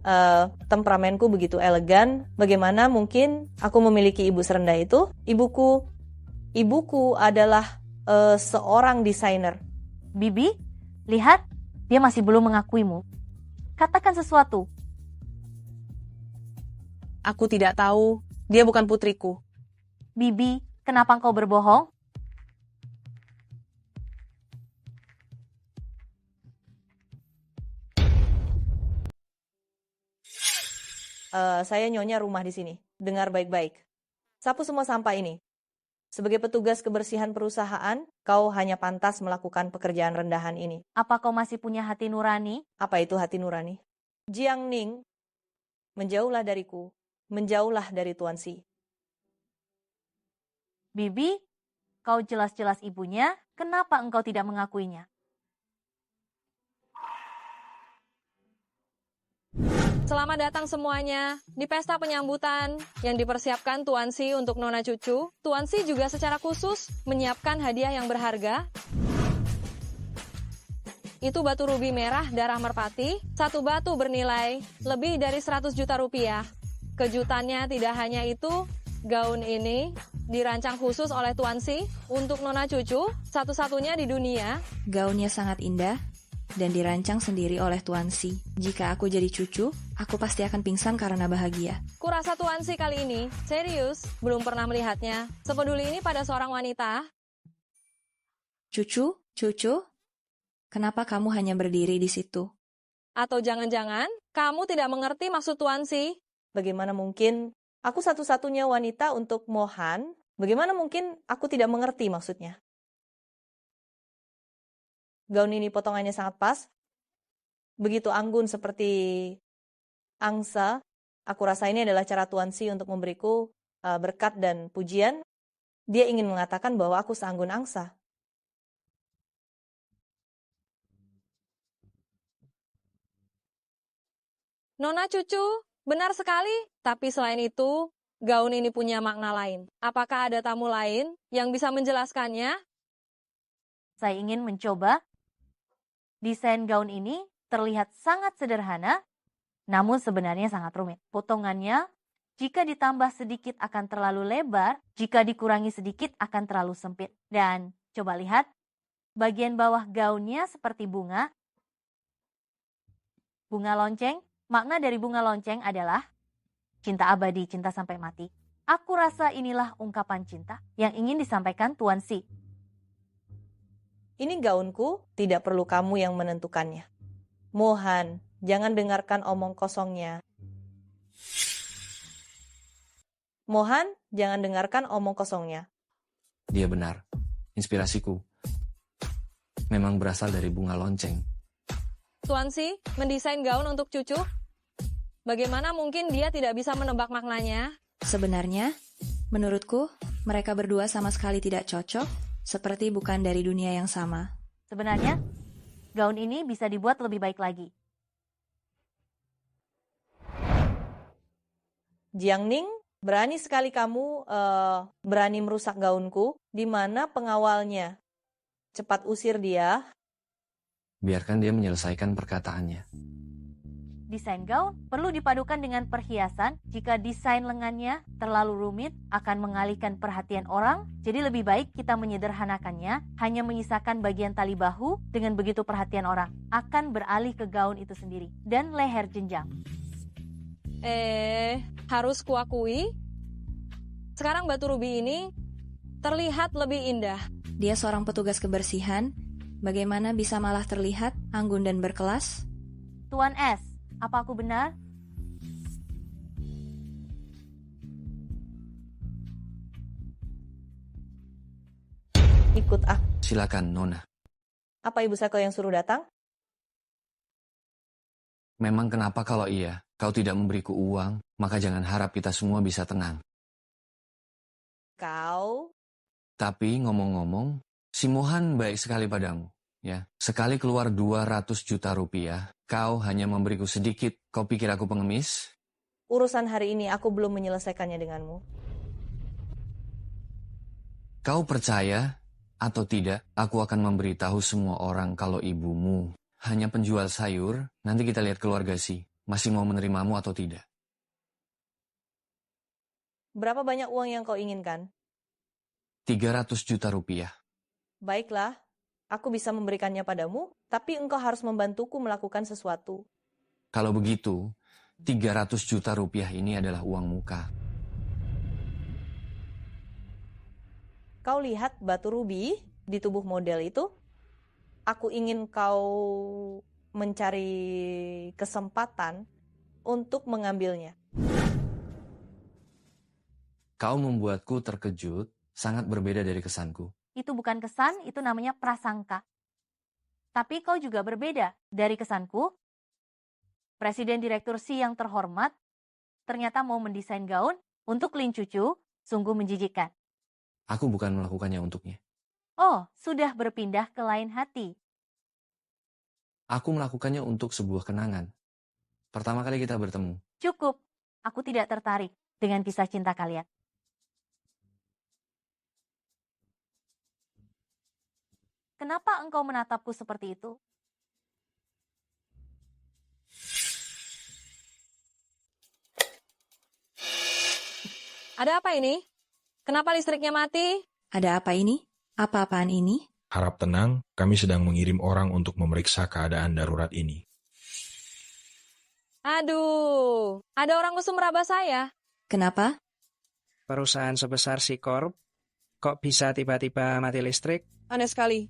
temperamenku begitu elegan. Bagaimana mungkin aku memiliki ibu serendah itu? Ibuku adalah seorang desainer. Bibi, lihat, dia masih belum mengakuimu. Katakan sesuatu. Aku tidak tahu, dia bukan putriku. Bibi, kenapa engkau berbohong? Saya nyonya rumah di sini. Dengar baik-baik. Sapu semua sampah ini. Sebagai petugas kebersihan perusahaan, kau hanya pantas melakukan pekerjaan rendahan ini. Apa kau masih punya hati nurani? Apa itu hati nurani? Jiang Ning, menjauhlah dariku. Menjauhlah dari Tuan Si. Bibi, kau jelas-jelas ibunya, kenapa engkau tidak mengakuinya? Selamat datang semuanya di pesta penyambutan yang dipersiapkan Tuan Si untuk Nona Cucu. Tuan Si juga secara khusus menyiapkan hadiah yang berharga. Itu batu rubi merah darah merpati, satu batu bernilai lebih dari 100 juta rupiah. Kejutannya tidak hanya itu, gaun ini dirancang khusus oleh Tuan Si untuk Nona Cucu, satu-satunya di dunia. Gaunnya sangat indah dan dirancang sendiri oleh Tuan Si. Jika aku jadi cucu, aku pasti akan pingsan karena bahagia. Kurasa Tuan Si kali ini serius, belum pernah melihatnya sepeduli ini pada seorang wanita. Cucu, kenapa kamu hanya berdiri di situ? Atau jangan-jangan kamu tidak mengerti maksud Tuan Si? Bagaimana mungkin aku satu-satunya wanita untuk Mohan? Bagaimana mungkin aku tidak mengerti maksudnya? Gaun ini potongannya sangat pas. Begitu anggun seperti angsa. Aku rasa ini adalah cara Tuan Si untuk memberiku berkat dan pujian. Dia ingin mengatakan bahwa aku seanggun angsa. Nona cucu, benar sekali. Tapi selain itu, gaun ini punya makna lain. Apakah ada tamu lain yang bisa menjelaskannya? Saya ingin mencoba. Desain gaun ini terlihat sangat sederhana, namun sebenarnya sangat rumit. Potongannya, jika ditambah sedikit akan terlalu lebar, jika dikurangi sedikit akan terlalu sempit. Dan coba lihat, bagian bawah gaunnya seperti bunga. Bunga lonceng, makna dari bunga lonceng adalah cinta abadi, cinta sampai mati. Aku rasa inilah ungkapan cinta yang ingin disampaikan Tuan Si. Ini gaunku, tidak perlu kamu yang menentukannya. Mohan, jangan dengarkan omong kosongnya. Mohan, jangan dengarkan omong kosongnya. Dia benar. Inspirasiku memang berasal dari bunga lonceng. Tuan Si, mendesain gaun untuk cucu? Bagaimana mungkin dia tidak bisa menebak maknanya? Sebenarnya, menurutku, mereka berdua sama sekali tidak cocok, seperti bukan dari dunia yang sama. Sebenarnya, gaun ini bisa dibuat lebih baik lagi. Jiang Ning, berani sekali kamu berani merusak gaunku, di mana pengawalnya? Cepat usir dia. Biarkan dia menyelesaikan perkataannya. Desain gaun perlu dipadukan dengan perhiasan. Jika desain lengannya terlalu rumit, akan mengalihkan perhatian orang. Jadi lebih baik kita menyederhanakannya, hanya menyisakan bagian tali bahu. Dengan begitu perhatian orang akan beralih ke gaun itu sendiri. Dan leher jenjang. Harus kuakui, sekarang batu rubi ini terlihat lebih indah. Dia seorang petugas kebersihan, bagaimana bisa malah terlihat anggun dan berkelas? Tuan S, apa aku benar? Ikut aku. Silakan, Nona. Apa Ibu Seko yang suruh datang? Memang kenapa kalau iya, kau tidak memberiku uang, maka jangan harap kita semua bisa tenang. Kau? Tapi ngomong-ngomong, si Mohan baik sekali padamu. Ya, sekali keluar 200 juta rupiah, kau hanya memberiku sedikit. Kau pikir aku pengemis? Urusan hari ini aku belum menyelesaikannya denganmu. Kau percaya atau tidak, aku akan memberitahu semua orang kalau ibumu hanya penjual sayur. Nanti kita lihat keluarga Si masih mau menerimamu atau tidak. Berapa banyak uang yang kau inginkan? 300 juta rupiah. Baiklah, aku bisa memberikannya padamu, tapi engkau harus membantuku melakukan sesuatu. Kalau begitu, 300 juta rupiah ini adalah uang muka. Kau lihat batu rubi di tubuh model itu? Aku ingin kau mencari kesempatan untuk mengambilnya. Kau membuatku terkejut, sangat berbeda dari kesanku. Itu bukan kesan, itu namanya prasangka. Tapi kau juga berbeda dari kesanku. Presiden Direktur Si yang terhormat ternyata mau mendesain gaun untuk Lin Cucu, sungguh menjijikkan. Aku bukan melakukannya untuknya. Oh, sudah berpindah ke lain hati. Aku melakukannya untuk sebuah kenangan. Pertama kali kita bertemu. Cukup, aku tidak tertarik dengan kisah cinta kalian. Kenapa engkau menatapku seperti itu? Ada apa ini? Kenapa listriknya mati? Ada apa ini? Apa-apaan ini? Harap tenang, kami sedang mengirim orang untuk memeriksa keadaan darurat ini. Aduh, ada orang musuh meraba saya. Kenapa? Perusahaan sebesar Sikorp, kok bisa tiba-tiba mati listrik? Aneh sekali.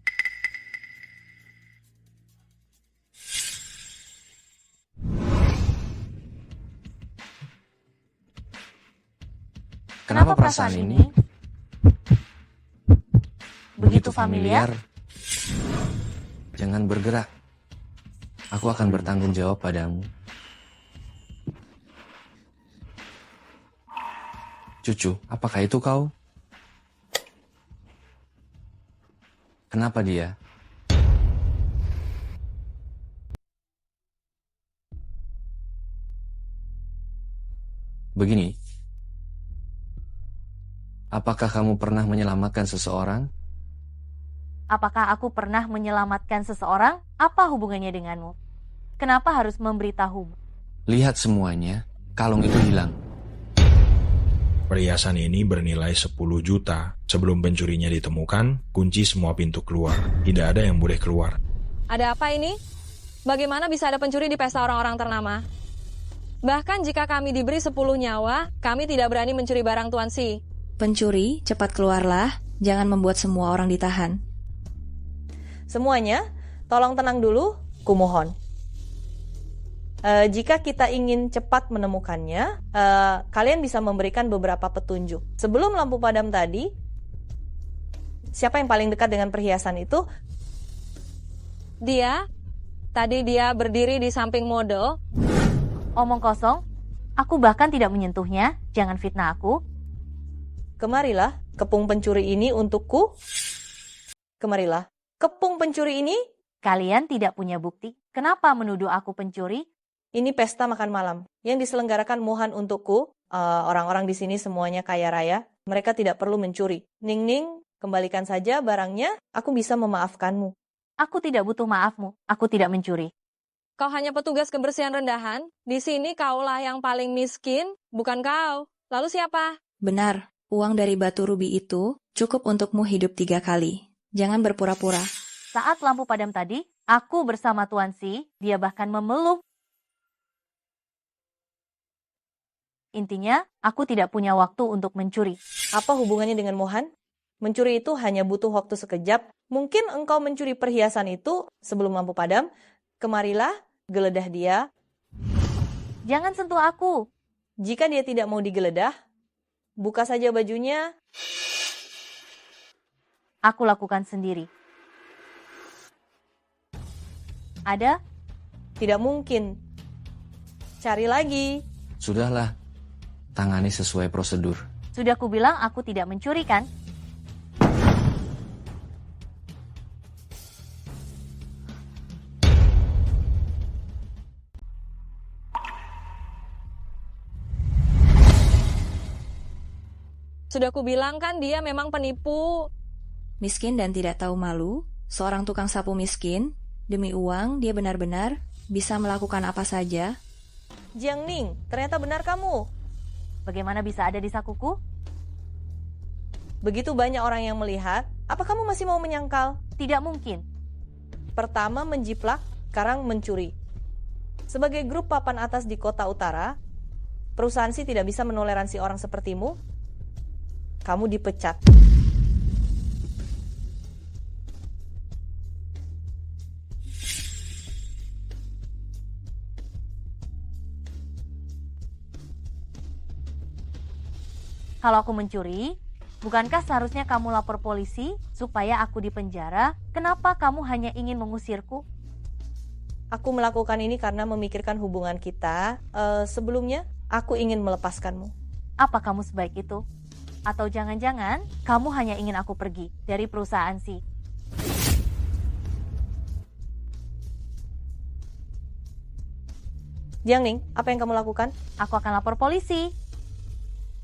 Kenapa perasaan ini begitu familiar? Jangan bergerak. Aku akan bertanggung jawab padamu. Cucu, apakah itu kau? Kenapa dia? Begini, apakah kamu pernah menyelamatkan seseorang? Apakah aku pernah menyelamatkan seseorang? Apa hubungannya denganmu? Kenapa harus memberitahumu? Lihat semuanya, kalung itu hilang. Perhiasan ini bernilai 10 juta. Sebelum pencurinya ditemukan, kunci semua pintu keluar. Tidak ada yang boleh keluar. Ada apa ini? Bagaimana bisa ada pencuri di pesta orang-orang ternama? Bahkan jika kami diberi 10 nyawa, kami tidak berani mencuri barang Tuan Si. Pencuri, cepat keluarlah. Jangan membuat semua orang ditahan. Semuanya, tolong tenang dulu, kumohon. Jika kita ingin cepat menemukannya, kalian bisa memberikan beberapa petunjuk. Sebelum lampu padam tadi, siapa yang paling dekat dengan perhiasan itu? Dia. Tadi dia berdiri di samping model. Omong kosong, aku bahkan tidak menyentuhnya. Jangan fitnah aku. Kemarilah, kepung pencuri ini untukku. Kemarilah, kepung pencuri ini. Kalian tidak punya bukti. Kenapa menuduh aku pencuri? Ini pesta makan malam yang diselenggarakan Mohan untukku. Orang-orang di sini semuanya kaya raya. Mereka tidak perlu mencuri. Ning-ning, kembalikan saja barangnya. Aku bisa memaafkanmu. Aku tidak butuh maafmu. Aku tidak mencuri. Kau hanya petugas kebersihan rendahan. Di sini kaulah yang paling miskin, bukan kau. Lalu siapa? Benar, uang dari batu rubi itu cukup untukmu hidup 3 kali. Jangan berpura-pura. Saat lampu padam tadi, aku bersama Tuan Si, dia bahkan memeluk. Intinya, aku tidak punya waktu untuk mencuri. Apa hubungannya dengan Mohan? Mencuri itu hanya butuh waktu sekejap. Mungkin engkau mencuri perhiasan itu sebelum lampu padam. Kemarilah, geledah dia. Jangan sentuh aku. Jika dia tidak mau digeledah, buka saja bajunya. Aku lakukan sendiri. Ada? Tidak mungkin. Cari lagi. Sudahlah, tangani sesuai prosedur. Sudah kubilang aku tidak mencuri kan? Sudah kubilang kan dia memang penipu. Miskin dan tidak tahu malu, seorang tukang sapu miskin, demi uang dia benar-benar bisa melakukan apa saja. Jiang Ning, ternyata benar kamu. Bagaimana bisa ada di sakuku? Begitu banyak orang yang melihat, apa kamu masih mau menyangkal? Tidak mungkin. Pertama menjiplak, sekarang mencuri. Sebagai grup papan atas di kota utara, perusahaan Si tidak bisa menoleransi orang sepertimu. Kamu dipecat. Kalau aku mencuri, bukankah seharusnya kamu lapor polisi supaya aku dipenjara? Kenapa kamu hanya ingin mengusirku? Aku melakukan ini karena memikirkan hubungan kita. Sebelumnya, aku ingin melepaskanmu. Apa kamu sebaik itu? Atau jangan-jangan kamu hanya ingin aku pergi dari perusahaan Si? Jiang Ning, apa yang kamu lakukan? Aku akan lapor polisi.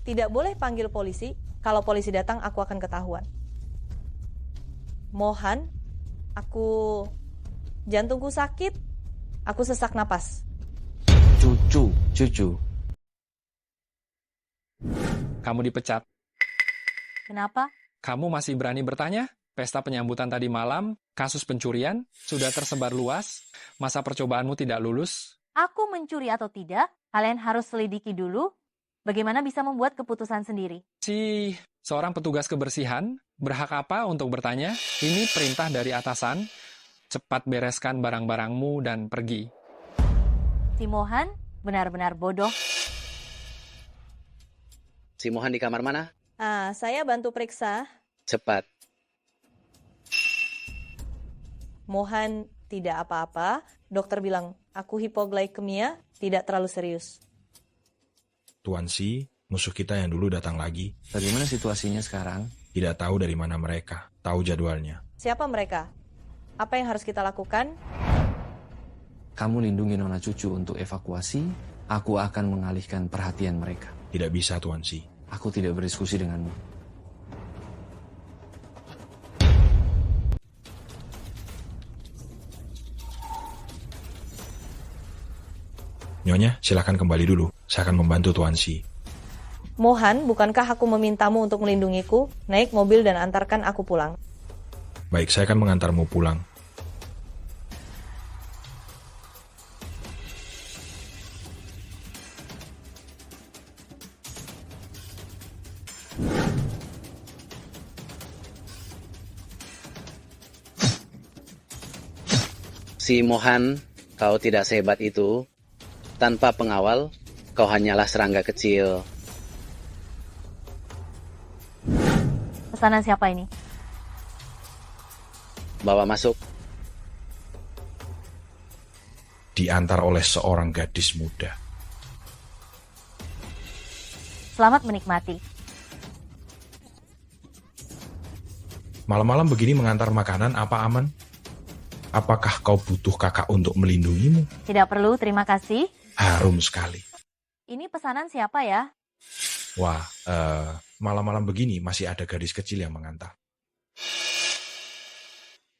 Tidak boleh panggil polisi. Kalau polisi datang, aku akan ketahuan. Mohan, jantungku sakit. Aku sesak napas. Cucu. Kamu dipecat. Kenapa? Kamu masih berani bertanya? Pesta penyambutan tadi malam, kasus pencurian, sudah tersebar luas, masa percobaanmu tidak lulus. Aku mencuri atau tidak, kalian harus selidiki dulu. Bagaimana bisa membuat keputusan sendiri? Si seorang petugas kebersihan berhak apa untuk bertanya? Ini perintah dari atasan. Cepat bereskan barang-barangmu dan pergi. Si Mohan benar-benar bodoh. Si Mohan di kamar mana? Saya bantu periksa. Cepat. Mohan tidak apa-apa. Dokter bilang, aku hipoglikemia, tidak terlalu serius. Tuan Si, musuh kita yang dulu datang lagi. Bagaimana situasinya sekarang? Tidak tahu dari mana mereka. Tahu jadwalnya. Siapa mereka? Apa yang harus kita lakukan? Kamu lindungi Nona Cucu untuk evakuasi. aku akan mengalihkan perhatian mereka. Tidak bisa, Tuan Si. Aku tidak berdiskusi denganmu. Nyonya, silakan kembali dulu. Saya akan membantu Tuan Si. Mohan, bukankah aku memintamu untuk melindungiku? Naik mobil dan antarkan aku pulang. Baik, saya akan mengantarmu pulang. Si Mohan, kau tidak sehebat itu. Tanpa pengawal, kau hanyalah serangga kecil. Pesanan siapa ini? Bawa masuk. Diantar oleh seorang gadis muda. Selamat menikmati. Malam-malam begini mengantar makanan, apa aman? Apakah kau butuh kakak untuk melindungimu? Tidak perlu, terima kasih. Harum sekali. Ini pesanan siapa ya? Wah, malam-malam begini masih ada gadis kecil yang mengantar.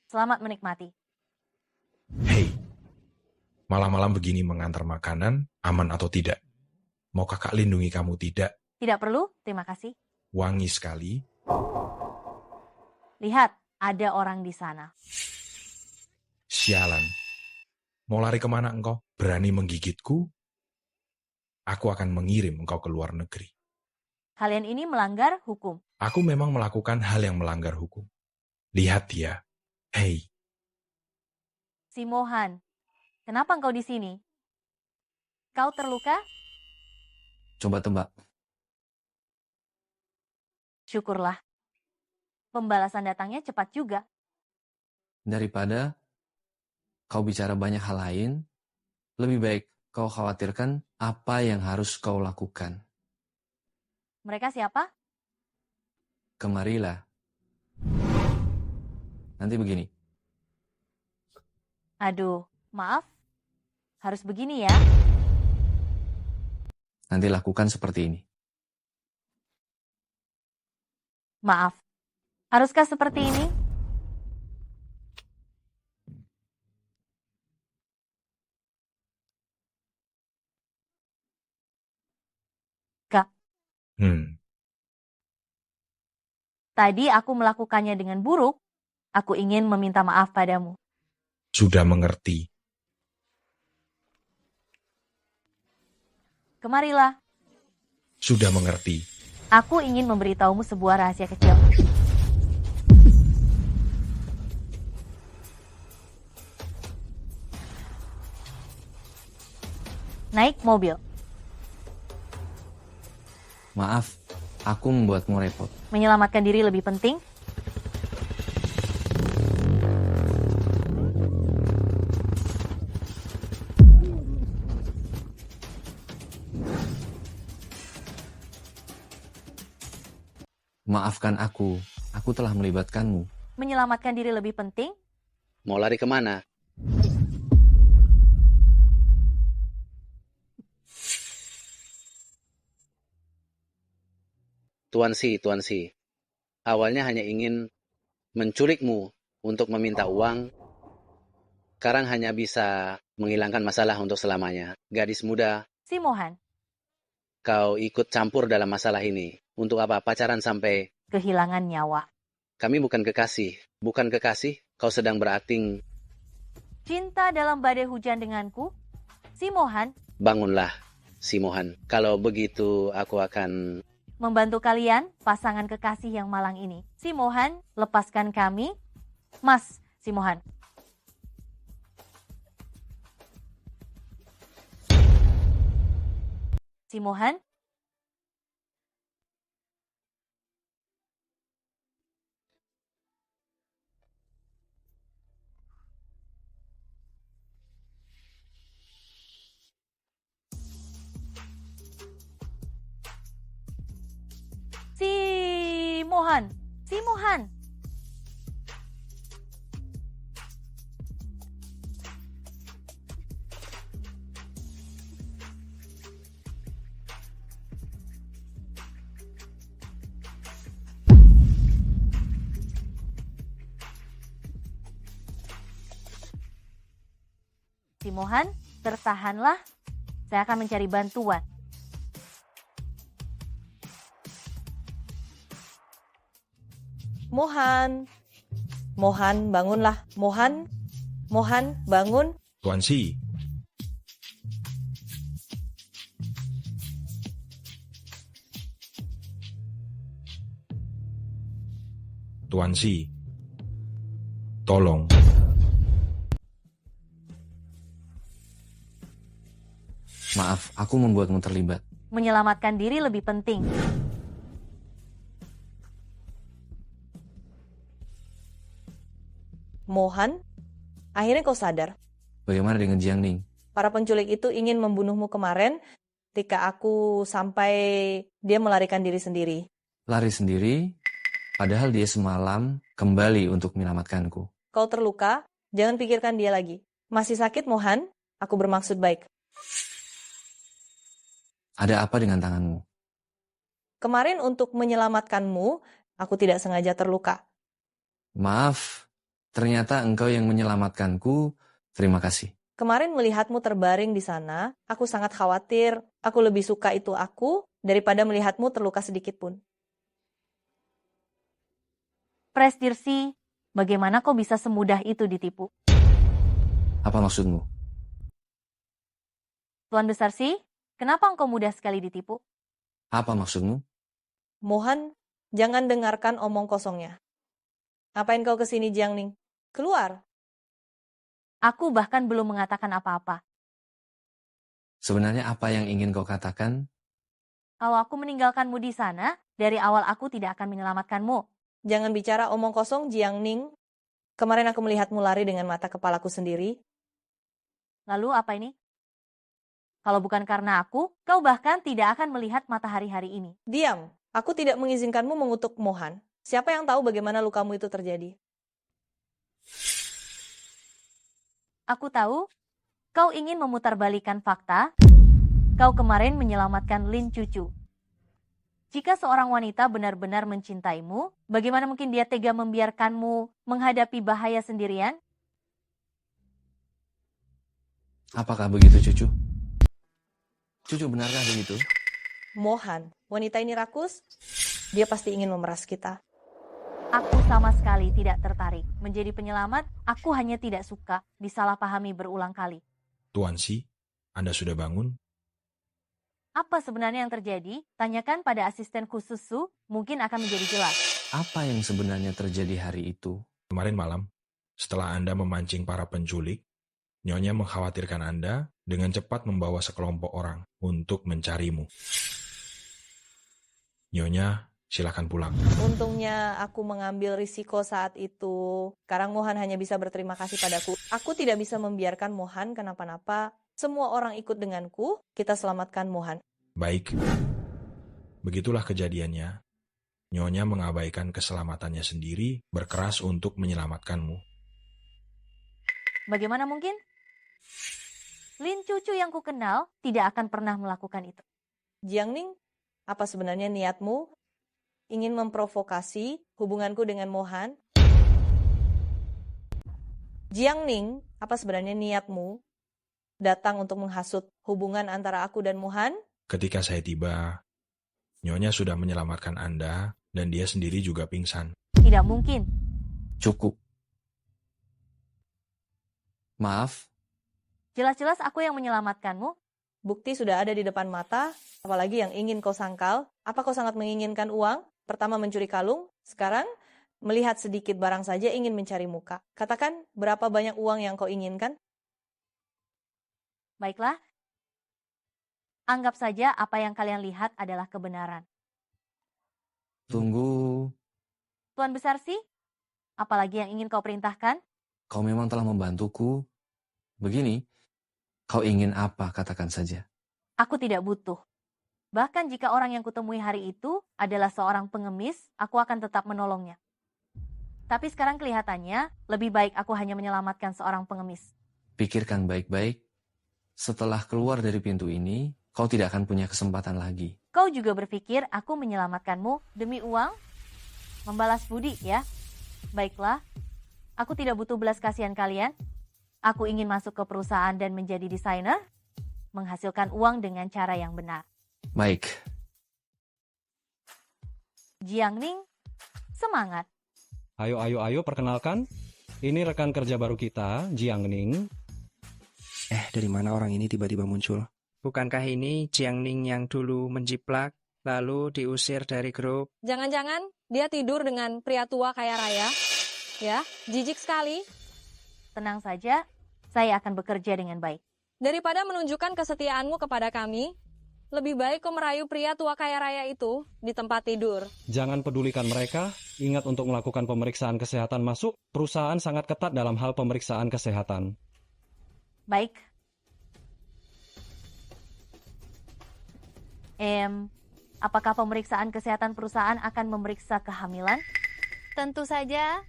Selamat menikmati. Hei, malam-malam begini mengantar makanan, aman atau tidak? Mau kakak lindungi kamu tidak? Tidak perlu, terima kasih. Wangi sekali. Lihat, ada orang di sana. Sialan. Mau lari kemana engkau? Berani menggigitku? Aku akan mengirim engkau ke luar negeri. Kalian ini melanggar hukum. Aku memang melakukan hal yang melanggar hukum. Lihat dia. Hei, Si Mohan, kenapa engkau di sini? Kau terluka? Coba tebak. Syukurlah. Pembalasan datangnya cepat juga. Daripada kau bicara banyak hal lain, lebih baik kau khawatirkan apa yang harus kau lakukan. Mereka siapa? Kemarilah. Nanti begini. Aduh, maaf. Harus begini ya. Nanti lakukan seperti ini. Maaf. Haruskah seperti ini? Kak, tadi aku melakukannya dengan buruk. Aku ingin meminta maaf padamu. sudah mengerti. Kemarilah. Sudah mengerti. Aku ingin memberitahumu sebuah rahasia kecil. Naik mobil. Maaf, aku membuatmu repot. Menyelamatkan diri lebih penting. Maafkan aku telah melibatkanmu. Menyelamatkan diri lebih penting. Mau lari kemana? Tuan Si. Awalnya hanya ingin menculikmu untuk meminta uang. Sekarang hanya bisa menghilangkan masalah untuk selamanya. Gadis muda, Si Mohan, kau ikut campur dalam masalah ini. Untuk apa? Pacaran sampai... kehilangan nyawa. Kami bukan kekasih. Bukan kekasih, kau sedang berakting. Cinta dalam badai hujan denganku. Si Mohan, Bangunlah, Si Mohan. Kalau begitu, aku akan... membantu kalian, pasangan kekasih yang malang ini. Si Mohan, lepaskan kami. Mas, Si Mohan. Si Mohan, Si Mohan. Si Mohan, tertahanlah. Saya akan mencari bantuan. Mohan. Mohan, bangunlah. Mohan. Mohan, bangun. Tuan Si, Tuan Si, tolong. Maaf, aku membuatmu terlibat. Menyelamatkan diri lebih penting. Mohan, akhirnya kau sadar. Bagaimana dengan Jiang Ning? Para penculik itu ingin membunuhmu kemarin ketika aku sampai dia melarikan diri sendiri. Lari sendiri, padahal dia semalam kembali untuk menyelamatkanku. Kau terluka, jangan pikirkan dia lagi. Masih sakit, Mohan? Aku bermaksud baik. Ada apa dengan tanganmu? Kemarin untuk menyelamatkanmu, aku tidak sengaja terluka. Maaf, ternyata engkau yang menyelamatkanku. Terima kasih. Kemarin melihatmu terbaring di sana, aku sangat khawatir. Aku lebih suka itu aku daripada melihatmu terluka sedikit pun. Presdirsi, bagaimana kau bisa semudah itu ditipu? Apa maksudmu? Tuan Besar Si, kenapa engkau mudah sekali ditipu? Apa maksudmu? Mohan, jangan dengarkan omong kosongnya. Ngapain kau kesini, Jiang Ning? Keluar. Aku bahkan belum mengatakan apa-apa. Sebenarnya apa yang ingin kau katakan? Kalau aku meninggalkanmu di sana, dari awal aku tidak akan menyelamatkanmu. Jangan bicara omong kosong, Jiang Ning. Kemarin aku melihatmu lari dengan mata kepalaku sendiri. Lalu apa ini? Kalau bukan karena aku, kau bahkan tidak akan melihat matahari hari ini. Diam, aku tidak mengizinkanmu mengutuk Mohan. Siapa yang tahu bagaimana lukamu itu terjadi? Aku tahu, kau ingin memutarbalikan fakta. Kau kemarin menyelamatkan Lin Cucu. Jika seorang wanita benar-benar mencintaimu, bagaimana mungkin dia tega membiarkanmu menghadapi bahaya sendirian? Apakah begitu, Cucu? Cucu, benarkah begitu? Mohan, wanita ini rakus, dia pasti ingin memeras kita. Aku sama sekali tidak tertarik. Menjadi penyelamat, aku hanya tidak suka disalahpahami berulang kali. Tuan Si, Anda sudah bangun? Apa sebenarnya yang terjadi? Tanyakan pada asisten khusus Su, mungkin akan menjadi jelas. Apa yang sebenarnya terjadi hari itu? Kemarin malam, setelah Anda memancing para penculik, Nyonya mengkhawatirkan Anda dengan cepat membawa sekelompok orang untuk mencarimu. Nyonya, silakan pulang. Untungnya aku mengambil risiko saat itu. Sekarang Mohan hanya bisa berterima kasih padaku. Aku tidak bisa membiarkan Mohan kenapa-napa. Semua orang ikut denganku, kita selamatkan Mohan. Baik. Begitulah kejadiannya. Nyonya mengabaikan keselamatannya sendiri, berkeras untuk menyelamatkanmu. Bagaimana mungkin? Lin Cucu yang ku kenal tidak akan pernah melakukan itu. Jiang Ning, apa sebenarnya niatmu? Ingin memprovokasi hubunganku dengan Mohan? Jiang Ning, apa sebenarnya niatmu? Datang untuk menghasut hubungan antara aku dan Mohan? Ketika saya tiba, Nyonya sudah menyelamatkan Anda dan dia sendiri juga pingsan. Tidak mungkin. Cukup. Maaf. Jelas-jelas aku yang menyelamatkanmu. Bukti sudah ada di depan mata, apalagi yang ingin kau sangkal. Apa kau sangat menginginkan uang? Pertama mencuri kalung, sekarang melihat sedikit barang saja ingin mencari muka. Katakan berapa banyak uang yang kau inginkan? Baiklah. Anggap saja apa yang kalian lihat adalah kebenaran. Tunggu. Tuan Besar Si, apalagi yang ingin kau perintahkan? Kau memang telah membantuku. Begini, kau ingin apa, katakan saja. Aku tidak butuh. Bahkan jika orang yang kutemui hari itu adalah seorang pengemis, aku akan tetap menolongnya. Tapi sekarang kelihatannya, lebih baik aku hanya menyelamatkan seorang pengemis. Pikirkan baik-baik. Setelah keluar dari pintu ini, kau tidak akan punya kesempatan lagi. Kau juga berpikir aku menyelamatkanmu demi uang? Membalas budi, ya? Baiklah. Aku tidak butuh belas kasihan kalian. Aku ingin masuk ke perusahaan dan menjadi desainer, menghasilkan uang dengan cara yang benar. Baik. Jiangning, semangat. Ayo, perkenalkan. Ini rekan kerja baru kita, Jiangning. Dari mana orang ini tiba-tiba muncul? Bukankah ini Jiangning yang dulu menjiplak, lalu diusir dari grup? Jangan-jangan dia tidur dengan pria tua kaya raya? Ya, jijik sekali. Tenang saja, saya akan bekerja dengan baik. Daripada menunjukkan kesetiaanmu kepada kami, lebih baik kau merayu pria tua kaya raya itu di tempat tidur. Jangan pedulikan mereka, ingat untuk melakukan pemeriksaan kesehatan masuk. Perusahaan sangat ketat dalam hal pemeriksaan kesehatan. Baik. Apakah pemeriksaan kesehatan perusahaan akan memeriksa kehamilan? Tentu saja,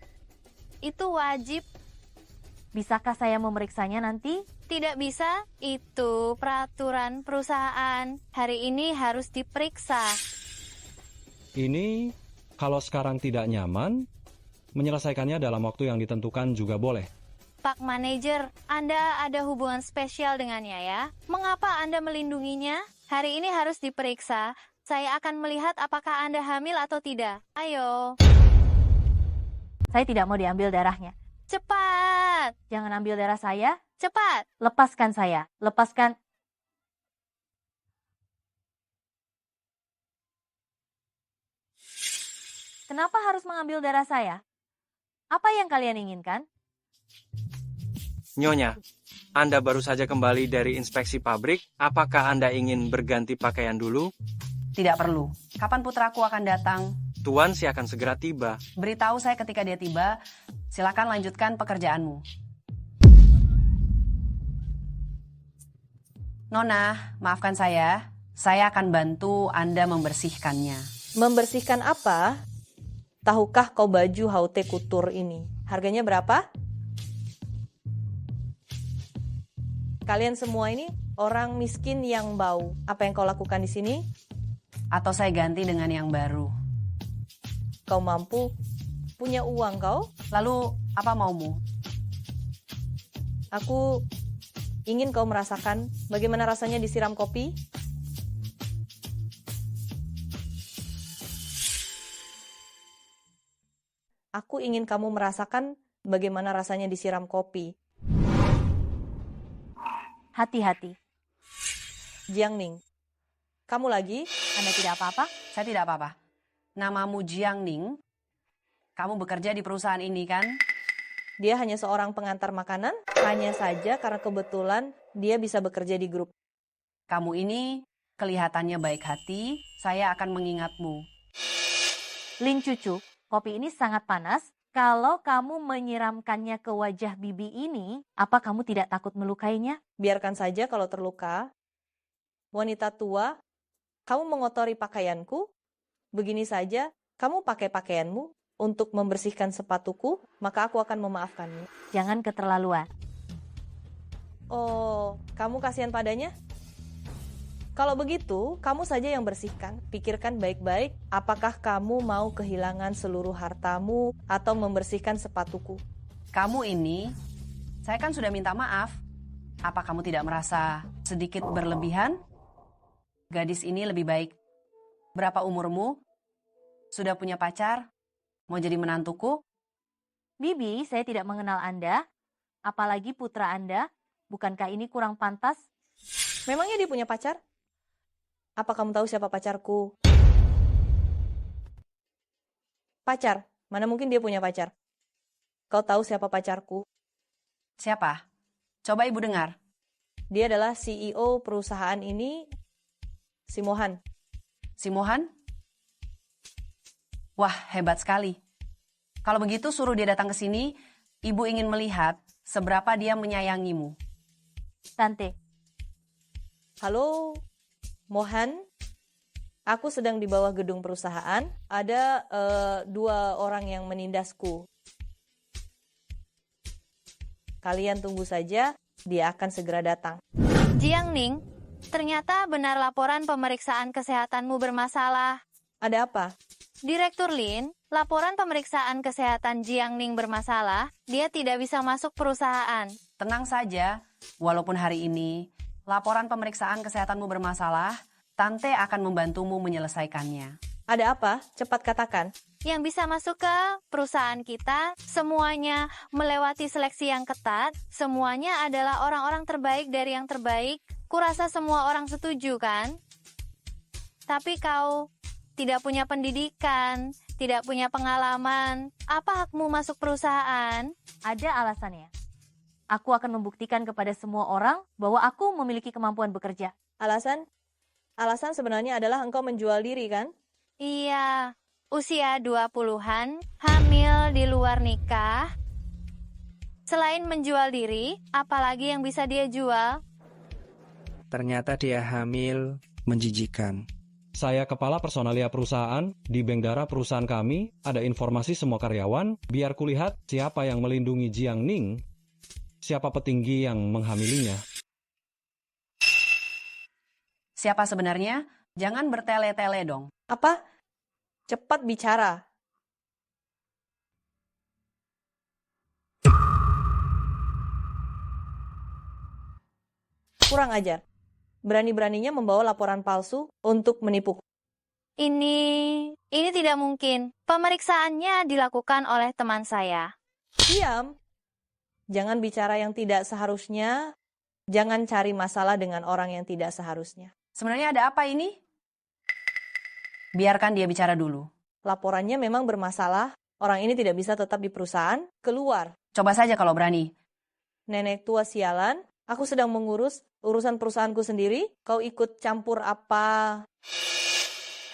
itu wajib. Bisakah saya memeriksanya nanti? Tidak bisa, itu peraturan perusahaan. Hari ini harus diperiksa. Ini, kalau sekarang tidak nyaman, menyelesaikannya dalam waktu yang ditentukan juga boleh. Pak Manajer, Anda ada hubungan spesial dengannya ya? Mengapa Anda melindunginya? Hari ini harus diperiksa. Saya akan melihat apakah Anda hamil atau tidak. Ayo. Saya tidak mau diambil darahnya. Cepat. Jangan ambil darah saya. Cepat. Lepaskan saya. Lepaskan. Kenapa harus mengambil darah saya? Apa yang kalian inginkan? Nyonya, Anda baru saja kembali dari inspeksi pabrik. Apakah Anda ingin berganti pakaian dulu? Tidak perlu. Kapan putraku akan datang? Tuan si akan segera tiba. Beritahu saya ketika dia tiba. Silakan lanjutkan pekerjaanmu. Nona, maafkan saya. Saya akan bantu Anda membersihkannya. Membersihkan apa? Tahukah kau baju haute couture ini? Harganya berapa? Kalian semua ini orang miskin yang bau. Apa yang kau lakukan di sini? Atau saya ganti dengan yang baru. Kau mampu? Punya uang kau? Lalu, apa maumu? Aku ingin kau merasakan bagaimana rasanya disiram kopi. Aku ingin kamu merasakan bagaimana rasanya disiram kopi. Hati-hati. Jiangning, kamu lagi? Anda tidak apa-apa? Saya tidak apa-apa. Namamu Jiangning. Kamu bekerja di perusahaan ini, kan? Dia hanya seorang pengantar makanan, hanya saja karena kebetulan dia bisa bekerja di grup. Kamu ini kelihatannya baik hati, saya akan mengingatmu. Lin Cucu, kopi ini sangat panas. Kalau kamu menyiramkannya ke wajah bibi ini, apa kamu tidak takut melukainya? Biarkan saja kalau terluka. Wanita tua, kamu mengotori pakaianku. Begini saja, kamu pakai pakaianmu untuk membersihkan sepatuku, maka aku akan memaafkanmu. Jangan keterlaluan. Oh, kamu kasihan padanya? Kalau begitu, kamu saja yang bersihkan. Pikirkan baik-baik, apakah kamu mau kehilangan seluruh hartamu atau membersihkan sepatuku? Kamu ini, saya kan sudah minta maaf. Apa kamu tidak merasa sedikit berlebihan? Gadis ini lebih baik. Berapa umurmu? Sudah punya pacar? Mau jadi menantuku? Bibi, saya tidak mengenal Anda. Apalagi putra Anda. Bukankah ini kurang pantas? Memangnya dia punya pacar? Apa kamu tahu siapa pacarku? Pacar? Mana mungkin dia punya pacar? Kau tahu siapa pacarku? Siapa? Coba ibu dengar. Dia adalah CEO perusahaan ini, si Mohan. Si Mohan? Wah, hebat sekali. Kalau begitu suruh dia datang ke sini, ibu ingin melihat seberapa dia menyayangimu. Tante. Halo, Mohan. Aku sedang di bawah gedung perusahaan. Ada 2 orang yang menindasku. Kalian tunggu saja, dia akan segera datang. Jiangning, ternyata benar laporan pemeriksaan kesehatanmu bermasalah. Ada apa? Direktur Lin, laporan pemeriksaan kesehatan Jiangning bermasalah. Dia tidak bisa masuk perusahaan. Tenang saja, walaupun hari ini laporan pemeriksaan kesehatanmu bermasalah, Tante akan membantumu menyelesaikannya. Ada apa? Cepat katakan. Yang bisa masuk ke perusahaan kita, semuanya melewati seleksi yang ketat, semuanya adalah orang-orang terbaik dari yang terbaik. Kurasa semua orang setuju, kan? Tapi kau tidak punya pendidikan, tidak punya pengalaman. Apa hakmu masuk perusahaan? Ada alasannya. Aku akan membuktikan kepada semua orang bahwa aku memiliki kemampuan bekerja. Alasan? Alasan sebenarnya adalah engkau menjual diri, kan? Iya, usia 20-an, hamil di luar nikah. Selain menjual diri, apalagi yang bisa dia jual? Ternyata dia hamil, menjijikan. Saya kepala personalia perusahaan, di Bengdara perusahaan kami, ada informasi semua karyawan, biar kulihat siapa yang melindungi Jiang Ning, siapa petinggi yang menghamilinya. Siapa sebenarnya? Jangan bertele-tele dong. Apa? Cepat bicara. Kurang ajar. Berani-beraninya membawa laporan palsu untuk menipu. Ini tidak mungkin. Pemeriksaannya dilakukan oleh teman saya. Diam. Jangan bicara yang tidak seharusnya. Jangan cari masalah dengan orang yang tidak seharusnya. Sebenarnya ada apa ini? Biarkan dia bicara dulu. Laporannya memang bermasalah. Orang ini tidak bisa tetap di perusahaan. Keluar. Coba saja kalau berani. Nenek tua sialan. Aku sedang mengurus urusan perusahaanku sendiri. Kau ikut campur apa?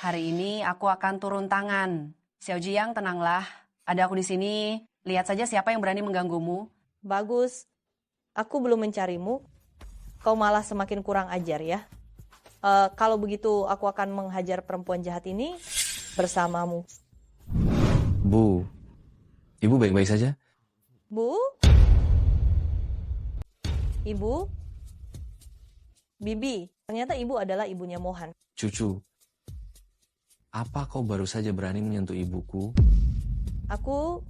Hari ini aku akan turun tangan. Xiao Jiang, tenanglah. Ada aku di sini. Lihat saja siapa yang berani mengganggumu. Bagus. Aku belum mencarimu. Kau malah semakin kurang ajar ya. Kalau begitu aku akan menghajar perempuan jahat ini bersamamu. Bu, ibu baik-baik saja? Bu? Ibu? Bibi, ternyata ibu adalah ibunya Mohan. Cucu, apa kau baru saja berani menyentuh ibuku? Aku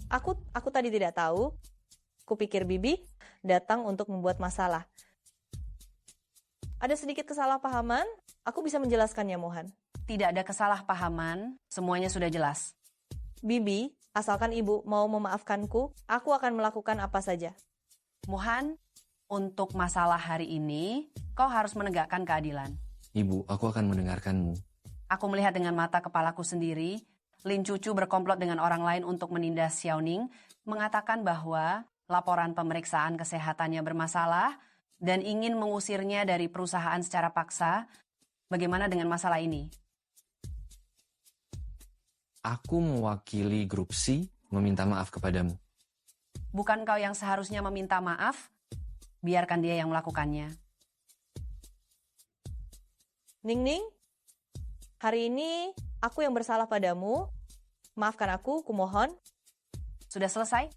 tadi tidak tahu. Kupikir Bibi datang untuk membuat masalah. Ada sedikit kesalahpahaman, aku bisa menjelaskannya, Mohan. Tidak ada kesalahpahaman, semuanya sudah jelas. Bibi, asalkan ibu mau memaafkanku, aku akan melakukan apa saja. Mohan, untuk masalah hari ini, kau harus menegakkan keadilan. Ibu, aku akan mendengarkanmu. Aku melihat dengan mata kepalaku sendiri, Lin Cucu berkomplot dengan orang lain untuk menindas Xiao Ning, mengatakan bahwa laporan pemeriksaan kesehatannya bermasalah, dan ingin mengusirnya dari perusahaan secara paksa. Bagaimana dengan masalah ini? Aku mewakili grup C meminta maaf kepadamu. Bukan kau yang seharusnya meminta maaf? Biarkan dia yang melakukannya. Ning, hari ini aku yang bersalah padamu. Maafkan aku, kumohon. Sudah selesai?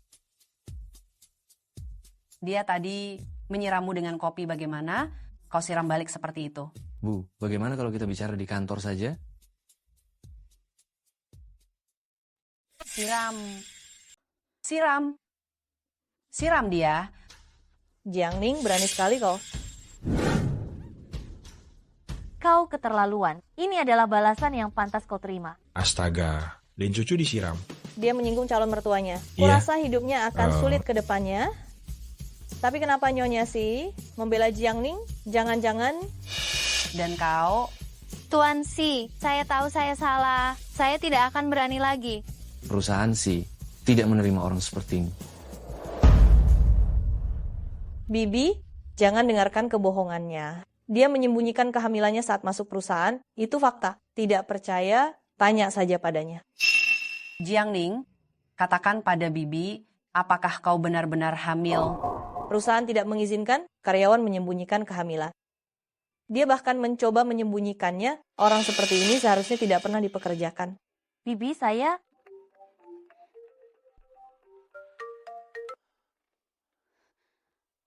Dia tadi menyirammu dengan kopi, bagaimana? Kau siram balik seperti itu. Bu, bagaimana kalau kita bicara di kantor saja? Siram dia. Jiang Ning, berani sekali kau. Kau keterlaluan. Ini adalah balasan yang pantas kau terima. Astaga, Lin Cucu disiram. Dia menyinggung calon mertuanya. Iya. Kurasa hidupnya akan sulit ke depannya. Tapi kenapa Nyonya sih membela Jiang Ning? Jangan-jangan... Dan kau? Tuan Si, saya tahu saya salah. Saya tidak akan berani lagi. Perusahaan sih tidak menerima orang sepertimu. Bibi, jangan dengarkan kebohongannya. Dia menyembunyikan kehamilannya saat masuk perusahaan. Itu fakta. Tidak percaya, tanya saja padanya. Jiang Ning, katakan pada Bibi, apakah kau benar-benar hamil? Perusahaan tidak mengizinkan, karyawan menyembunyikan kehamilan. Dia bahkan mencoba menyembunyikannya. Orang seperti ini seharusnya tidak pernah dipekerjakan. Bibi, saya...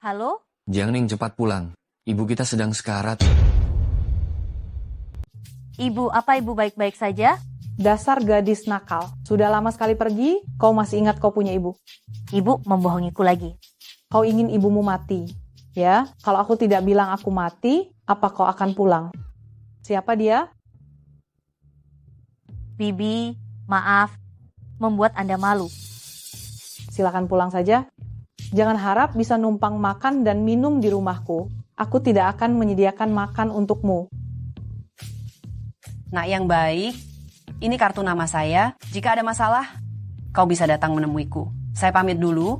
Halo? Jiang Ning, cepat pulang. Ibu kita sedang sekarat. Ibu, apa ibu baik-baik saja? Dasar gadis nakal. Sudah lama sekali pergi, kau masih ingat kau punya ibu. Ibu membohongiku lagi. kau ingin ibumu mati. Ya, kalau aku tidak bilang aku mati, apa kau akan pulang? Siapa dia? Bibi, maaf, membuat Anda malu. Silakan pulang saja. Jangan harap bisa numpang makan dan minum di rumahku. Aku tidak akan menyediakan makan untukmu. Nak yang baik, ini kartu nama saya. Jika ada masalah, kau bisa datang menemuiku. Saya pamit dulu.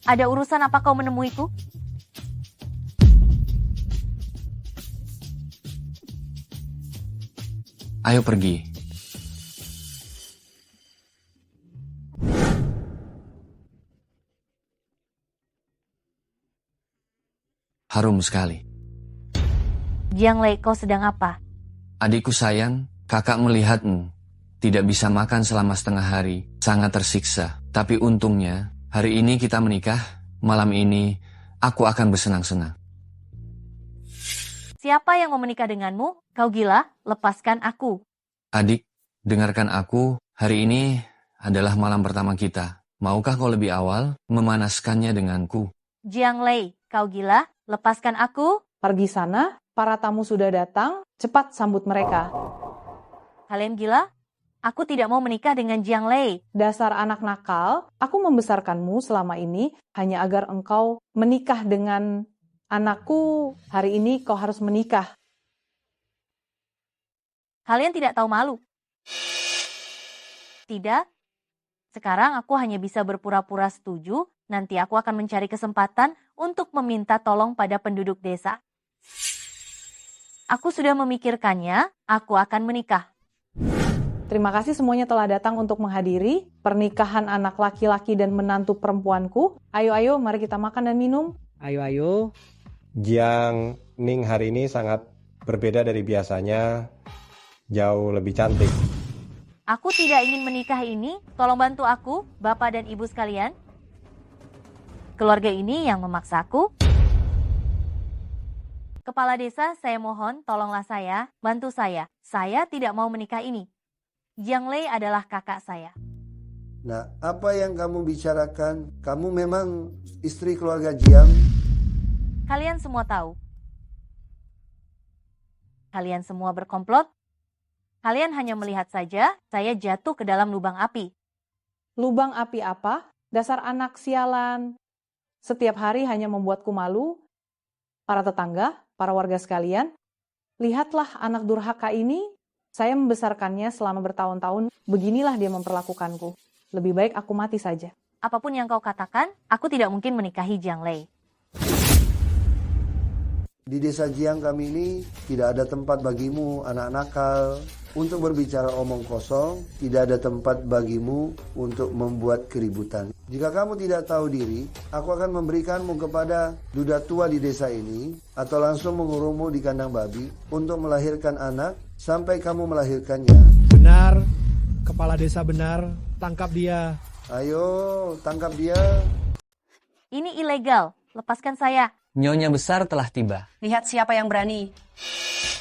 Ada urusan apa kau menemuiku? Ayo pergi. Harum sekali. Jiang Lei, kau sedang apa? Adikku sayang, kakak melihatmu. Tidak bisa makan selama setengah hari. Sangat tersiksa. Tapi untungnya, hari ini kita menikah. Malam ini, aku akan bersenang-senang. Siapa yang mau menikah denganmu? Kau gila? Lepaskan aku. Adik, dengarkan aku. Hari ini adalah malam pertama kita. Maukah kau lebih awal memanaskannya denganku? Jiang Lei, kau gila? Lepaskan aku. Pergi sana, para tamu sudah datang. Cepat sambut mereka. Kalian gila? Aku tidak mau menikah dengan Jiang Lei. Dasar anak nakal, aku membesarkanmu selama ini hanya agar engkau menikah dengan anakku. Hari ini kau harus menikah. Kalian tidak tahu malu. Tidak. Sekarang aku hanya bisa berpura-pura setuju. Nanti aku akan mencari kesempatan untuk meminta tolong pada penduduk desa. Aku sudah memikirkannya. Aku akan menikah. Terima kasih semuanya telah datang untuk menghadiri pernikahan anak laki-laki dan menantu perempuanku. Ayo, mari kita makan dan minum. Ayo. Jiang Ning hari ini sangat berbeda dari biasanya. Jauh lebih cantik. Aku tidak ingin menikah ini. Tolong bantu aku, Bapak dan Ibu sekalian. Keluarga ini yang memaksaku. Kepala desa, saya mohon tolonglah saya, bantu saya. Saya tidak mau menikah ini. Jiang Lei adalah kakak saya. Nah, apa yang kamu bicarakan? Kamu memang istri keluarga Jiang? Kalian semua tahu. Kalian semua berkomplot. Kalian hanya melihat saja, saya jatuh ke dalam lubang api. Lubang api apa? Dasar anak sialan. Setiap hari hanya membuatku malu. Para tetangga, para warga sekalian, lihatlah anak durhaka ini. Saya membesarkannya selama bertahun-tahun, beginilah dia memperlakukanku. Lebih baik aku mati saja. Apapun yang kau katakan, aku tidak mungkin menikahi Jiang Lei. Di desa Jiang kami ini tidak ada tempat bagimu, anak nakal, untuk berbicara omong kosong. Tidak ada tempat bagimu untuk membuat keributan. Jika kamu tidak tahu diri, aku akan memberikanmu kepada duda tua di desa ini, atau langsung mengurungmu di kandang babi untuk melahirkan anak sampai kamu melahirkannya. Benar, kepala desa benar, tangkap dia. Ayo, tangkap dia. Ini ilegal, lepaskan saya. Nyonya besar telah tiba. Lihat siapa yang berani.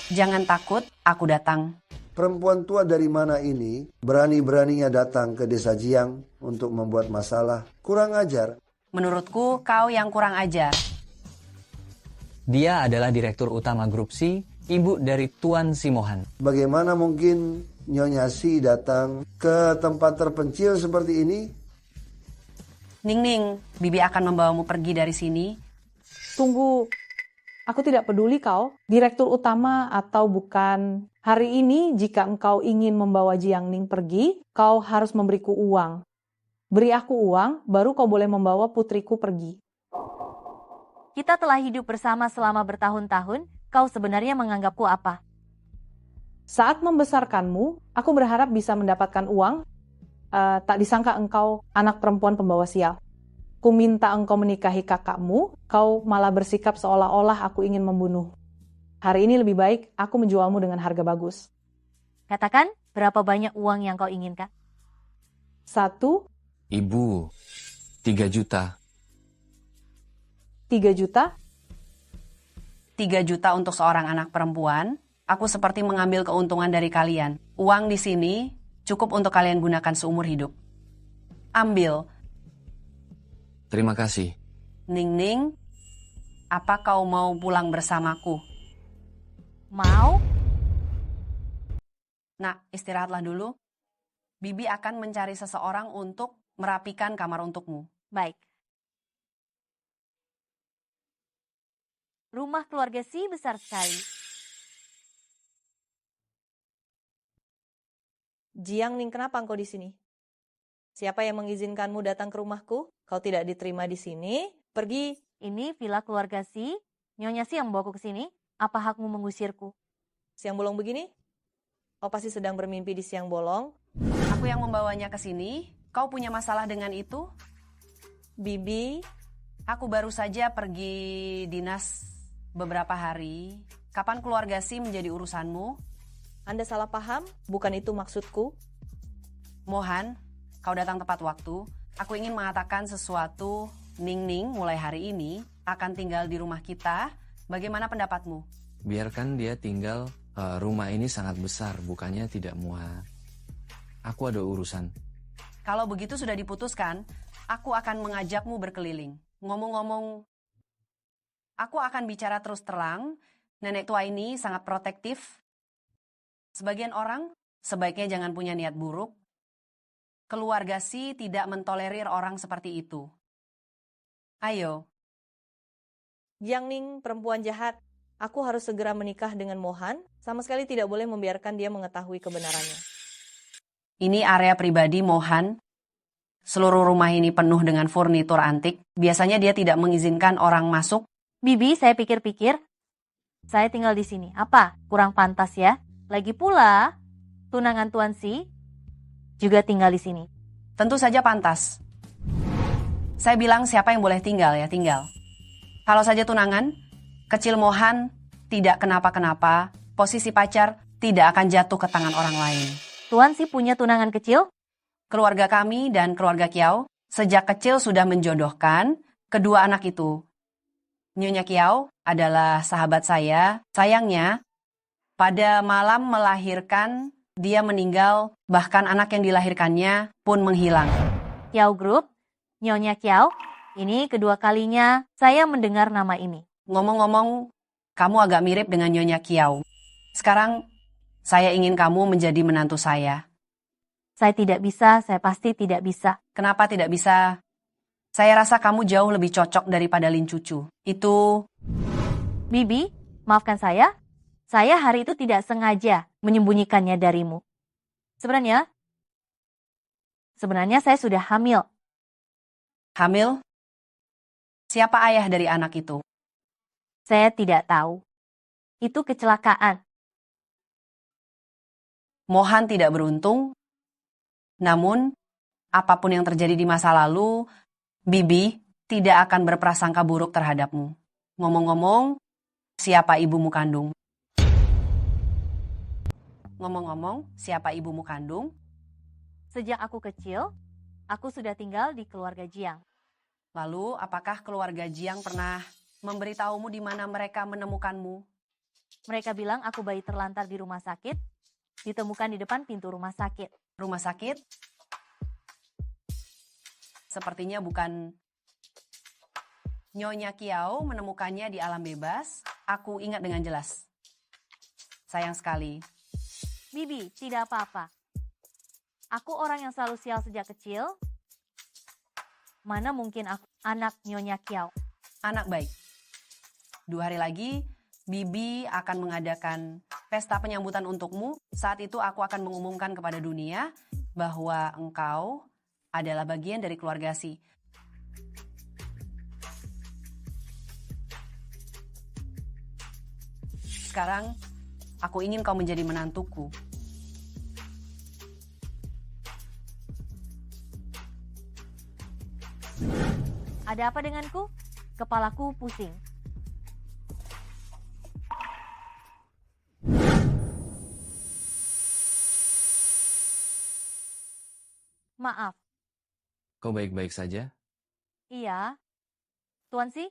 Jangan takut, aku datang. Perempuan tua dari mana ini berani-beraninya datang ke desa Jiang untuk membuat masalah? Kurang ajar. Menurutku, kau yang kurang ajar. Dia adalah Direktur Utama Grup Si, ibu dari Tuan Si Mohan. Bagaimana mungkin Nyonya Si datang ke tempat terpencil seperti ini? Ning, Bibi akan membawamu pergi dari sini. Tunggu, aku tidak peduli kau, direktur utama atau bukan. Hari ini jika engkau ingin membawa Jiang Ning pergi, kau harus memberiku uang. Beri aku uang, baru kau boleh membawa putriku pergi. Kita telah hidup bersama selama bertahun-tahun, kau sebenarnya menganggapku apa? Saat membesarkanmu, aku berharap bisa mendapatkan uang. Tak disangka engkau anak perempuan pembawa sial. Ku minta engkau menikahi kakakmu, kau malah bersikap seolah-olah aku ingin membunuh. Hari ini lebih baik aku menjualmu dengan harga bagus. Katakan, berapa banyak uang yang kau inginkan? 1. Ibu, 3 juta. 3 juta? 3 juta untuk seorang anak perempuan. Aku seperti mengambil keuntungan dari kalian. Uang di sini cukup untuk kalian gunakan seumur hidup. Ambil. Terima kasih. Ning-Ning, apa kau mau pulang bersamaku? Mau? Nah, istirahatlah dulu. Bibi akan mencari seseorang untuk merapikan kamar untukmu. Baik. Rumah keluarga Si besar sekali. Jiang Ning, kenapa engkau di sini? Siapa yang mengizinkanmu datang ke rumahku? Kau tidak diterima di sini. Pergi. Ini villa keluarga Si. Nyonya Si yang membawaku ke sini. Apa hakmu mengusirku? Siang bolong begini? Kau pasti sedang bermimpi di siang bolong. Aku yang membawanya ke sini. Kau punya masalah dengan itu? Bibi, aku baru saja pergi dinas beberapa hari. Kapan keluarga Si menjadi urusanmu? Anda salah paham, bukan itu maksudku. Mohan, kau datang tepat waktu. Aku ingin mengatakan sesuatu. Ning-Ning mulai hari ini akan tinggal di rumah kita. Bagaimana pendapatmu? Biarkan dia tinggal, rumah ini sangat besar, bukannya tidak muat. Aku ada urusan. Kalau begitu sudah diputuskan, aku akan mengajakmu berkeliling. Ngomong-ngomong, aku akan bicara terus terang. Nenek tua ini sangat protektif. Sebagian orang sebaiknya jangan punya niat buruk. Keluarga Si tidak mentolerir orang seperti itu. Ayo. Jiang Ning, perempuan jahat. Aku harus segera menikah dengan Mohan. Sama sekali tidak boleh membiarkan dia mengetahui kebenarannya. Ini area pribadi Mohan. Seluruh rumah ini penuh dengan furnitur antik. Biasanya dia tidak mengizinkan orang masuk. Bibi, saya pikir-pikir. Saya tinggal di sini. Apa? Kurang pantas ya? Lagi pula, tunangan Tuan Si juga tinggal di sini. Tentu saja pantas. Saya bilang siapa yang boleh tinggal ya tinggal. Kalau saja tunangan, kecil Mohan tidak kenapa-kenapa, posisi pacar tidak akan jatuh ke tangan orang lain. Tuan Si punya tunangan kecil? Keluarga kami dan keluarga Kiau sejak kecil sudah menjodohkan kedua anak itu. Nyonya Kiau adalah sahabat saya. Sayangnya, pada malam melahirkan, dia meninggal, bahkan anak yang dilahirkannya pun menghilang. Kiau Group, Nyonya Kiau, ini kedua kalinya saya mendengar nama ini. Ngomong-ngomong, kamu agak mirip dengan Nyonya Kiau. Sekarang, saya ingin kamu menjadi menantu saya. Saya tidak bisa, saya pasti tidak bisa. Kenapa tidak bisa? Saya rasa kamu jauh lebih cocok daripada Lin Cucu. Itu... Bibi, maafkan saya. Saya hari itu tidak sengaja menyembunyikannya darimu. Sebenarnya saya sudah hamil. Hamil? Siapa ayah dari anak itu? Saya tidak tahu. Itu kecelakaan. Mohan tidak beruntung. Namun, apapun yang terjadi di masa lalu, Bibi tidak akan berprasangka buruk terhadapmu. Ngomong-ngomong, siapa ibumu kandung? Ngomong-ngomong, siapa ibumu kandung? Sejak aku kecil, aku sudah tinggal di keluarga Jiang. Lalu, apakah keluarga Jiang pernah memberitahumu di mana mereka menemukanmu? Mereka bilang aku bayi terlantar di rumah sakit, ditemukan di depan pintu rumah sakit. Rumah sakit? Sepertinya bukan. Nyonya Kiau menemukannya di alam bebas. Aku ingat dengan jelas. Sayang sekali. Bibi, tidak apa-apa. Aku orang yang selalu sial sejak kecil. Mana mungkin aku anak Nyonya Kiau? Anak baik. 2 hari lagi, Bibi akan mengadakan pesta penyambutan untukmu. Saat itu aku akan mengumumkan kepada dunia bahwa engkau adalah bagian dari keluarga Si. Sekarang, aku ingin kau menjadi menantuku. Ada apa denganku? Kepalaku pusing. Maaf. Kau baik-baik saja? Iya. Tuan Si,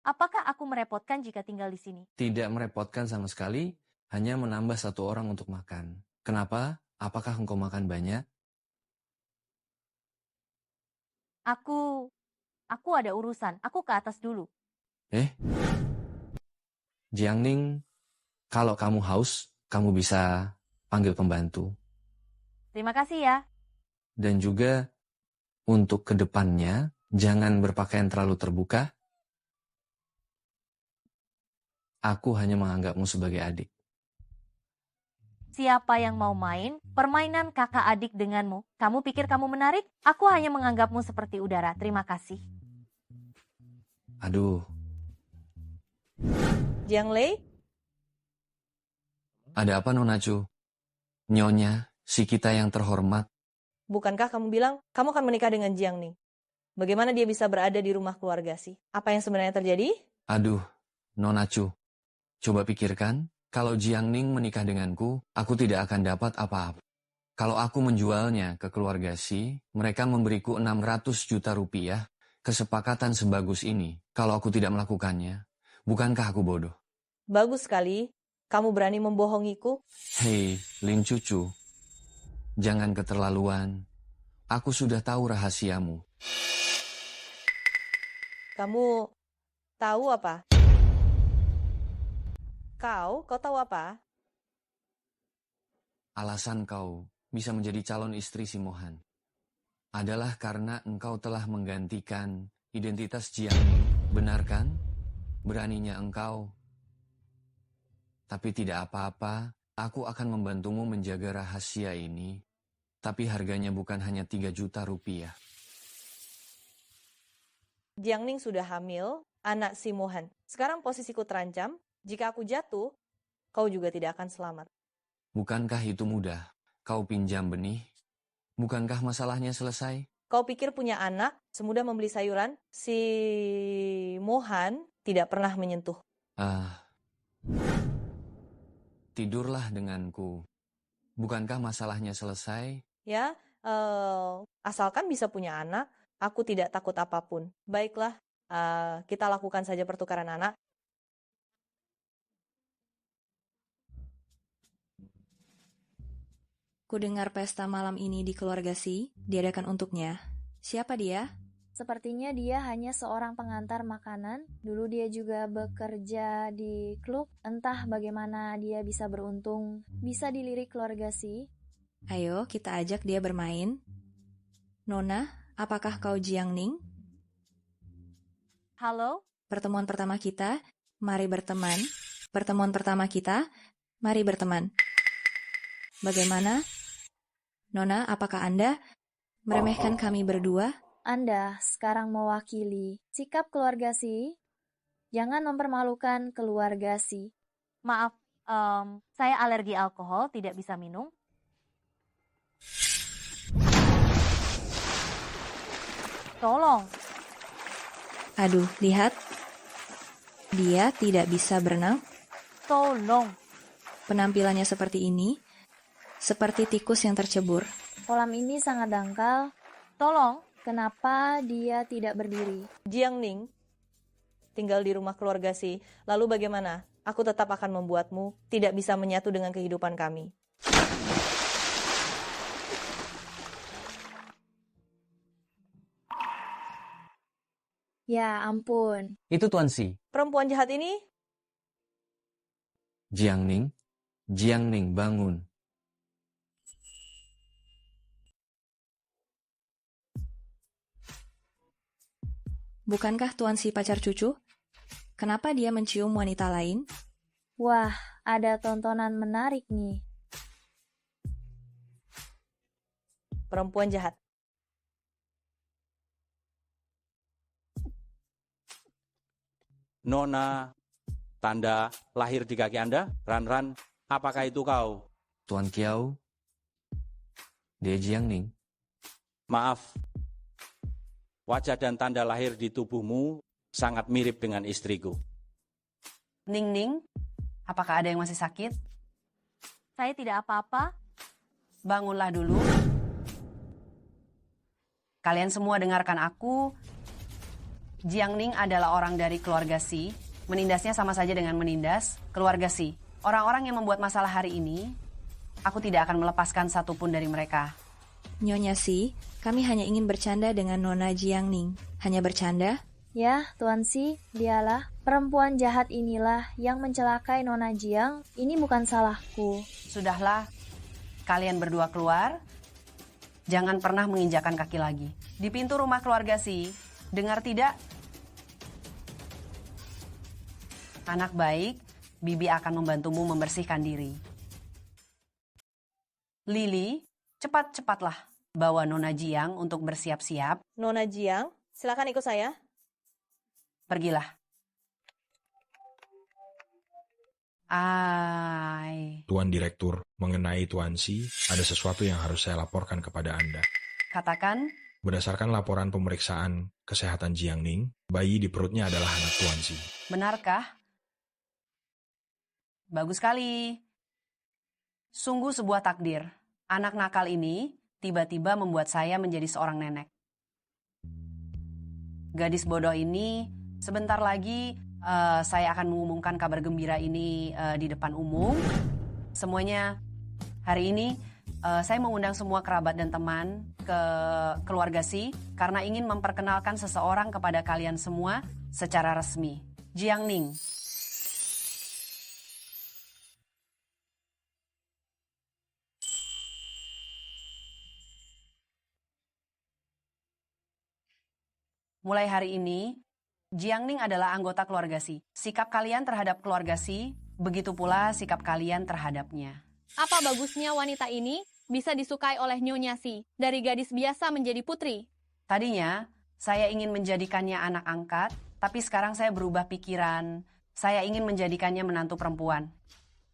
apakah aku merepotkan jika tinggal di sini? Tidak merepotkan sama sekali, hanya menambah 1 orang untuk makan. Kenapa? Apakah engkau makan banyak? Aku Aku ada urusan, aku ke atas dulu. Jiang Ning, kalau kamu haus, kamu bisa panggil pembantu. Terima kasih ya. Dan juga untuk kedepannya, jangan berpakaian terlalu terbuka. Aku hanya menganggapmu sebagai adik. Siapa yang mau main permainan kakak adik denganmu? Kamu pikir kamu menarik? Aku hanya menganggapmu seperti udara. Terima kasih. Aduh, Jiang Lei, ada apa Nona Chu? Nyonya, si kita yang terhormat. bukankah kamu bilang kamu akan menikah dengan Jiang Ning? Bagaimana dia bisa berada di rumah keluarga sih? Apa yang sebenarnya terjadi? Aduh, Nona Chu, coba pikirkan, kalau Jiang Ning menikah denganku, aku tidak akan dapat apa-apa. Kalau aku menjualnya ke keluarga Si, mereka memberiku 600 juta rupiah. Kesepakatan sebagus ini, kalau aku tidak melakukannya, bukankah aku bodoh? Bagus sekali, kamu berani membohongiku. Hei, Lin Cucu, jangan keterlaluan. Aku sudah tahu rahasiamu. Kamu tahu apa? Kau tahu apa? Alasan kau bisa menjadi calon istri si Mohan adalah karena engkau telah menggantikan identitas Jiang Ning, benar kan? Beraninya engkau. Tapi tidak apa-apa, aku akan membantumu menjaga rahasia ini. Tapi harganya bukan hanya 3 juta rupiah. Jiang Ning sudah hamil, anak si Mohan. Sekarang posisiku terancam, jika aku jatuh, kau juga tidak akan selamat. Bukankah itu mudah? Kau pinjam benih? Bukankah masalahnya selesai? Kau pikir punya anak, semudah membeli sayuran? Si Mohan tidak pernah menyentuh. Tidurlah denganku. Bukankah masalahnya selesai? Ya, asalkan bisa punya anak, aku tidak takut apapun. Baiklah, kita lakukan saja pertukaran anak. Kudengar pesta malam ini di keluarga Si diadakan untuknya. Siapa dia? Sepertinya dia hanya seorang pengantar makanan. Dulu dia juga bekerja di klub. Entah bagaimana dia bisa beruntung, bisa dilirik keluarga Si. Ayo, kita ajak dia bermain. Nona, apakah kau Jiang Ning? Halo? Pertemuan pertama kita, mari berteman. Pertemuan pertama kita, mari berteman. Bagaimana? Nona, apakah Anda meremehkan kami berdua? Anda sekarang mewakili sikap keluarga Si. Jangan mempermalukan keluarga Si. Maaf, saya alergi alkohol, tidak bisa minum. Tolong. Aduh, lihat. Dia tidak bisa berenang. Tolong. Penampilannya seperti ini, seperti tikus yang tercebur. Kolam ini sangat dangkal. Tolong. Kenapa dia tidak berdiri? Jiang Ning tinggal di rumah keluarga Si. Lalu bagaimana? Aku tetap akan membuatmu tidak bisa menyatu dengan kehidupan kami. Ya ampun. Itu Tuan Si. Perempuan jahat ini? Jiang Ning bangun. Bukankah Tuan Si pacar cucu? Kenapa dia mencium wanita lain? Wah, ada tontonan menarik nih. Perempuan jahat. Nona, tanda lahir di kaki Anda? Ran, apakah itu kau? Tuan Kiau, dia Jiang Ning. Maaf, wajah dan tanda lahir di tubuhmu sangat mirip dengan istriku. Ning, apakah ada yang masih sakit? Saya tidak apa-apa. Bangunlah dulu. Kalian semua dengarkan aku. Jiang Ning adalah orang dari keluarga Si. Menindasnya sama saja dengan menindas keluarga Si. Orang-orang yang membuat masalah hari ini, aku tidak akan melepaskan satupun dari mereka. Nyonya Si, kami hanya ingin bercanda dengan Nona Jiangning. Hanya bercanda? Ya, Tuan Si, dialah. Perempuan jahat inilah yang mencelakai Nona Jiang. Ini bukan salahku. Sudahlah, kalian berdua keluar. Jangan pernah menginjakan kaki lagi. Di pintu rumah keluarga Si, dengar tidak? Anak baik, Bibi akan membantumu membersihkan diri. Lili, cepat-cepatlah bawa Nona Jiang untuk bersiap-siap. Nona Jiang, silakan ikut saya. Pergilah. Ai. Tuan Direktur, mengenai Tuan Si, ada sesuatu yang harus saya laporkan kepada Anda. Katakan. Berdasarkan laporan pemeriksaan kesehatan Jiangning, bayi di perutnya adalah anak Tuan Si. Benarkah? Bagus sekali. Sungguh sebuah takdir. Anak nakal ini tiba-tiba membuat saya menjadi seorang nenek. Gadis bodoh ini, sebentar lagi saya akan mengumumkan kabar gembira ini di depan umum. Semuanya hari ini saya mengundang semua kerabat dan teman ke keluarga Si karena ingin memperkenalkan seseorang kepada kalian semua secara resmi. Jiangning. Mulai hari ini, Jiangning adalah anggota keluarga Si. Sikap kalian terhadap keluarga Si, begitu pula sikap kalian terhadapnya. Apa bagusnya wanita ini bisa disukai oleh Nyonya Si, dari gadis biasa menjadi putri? Tadinya, saya ingin menjadikannya anak angkat, tapi sekarang saya berubah pikiran. Saya ingin menjadikannya menantu perempuan.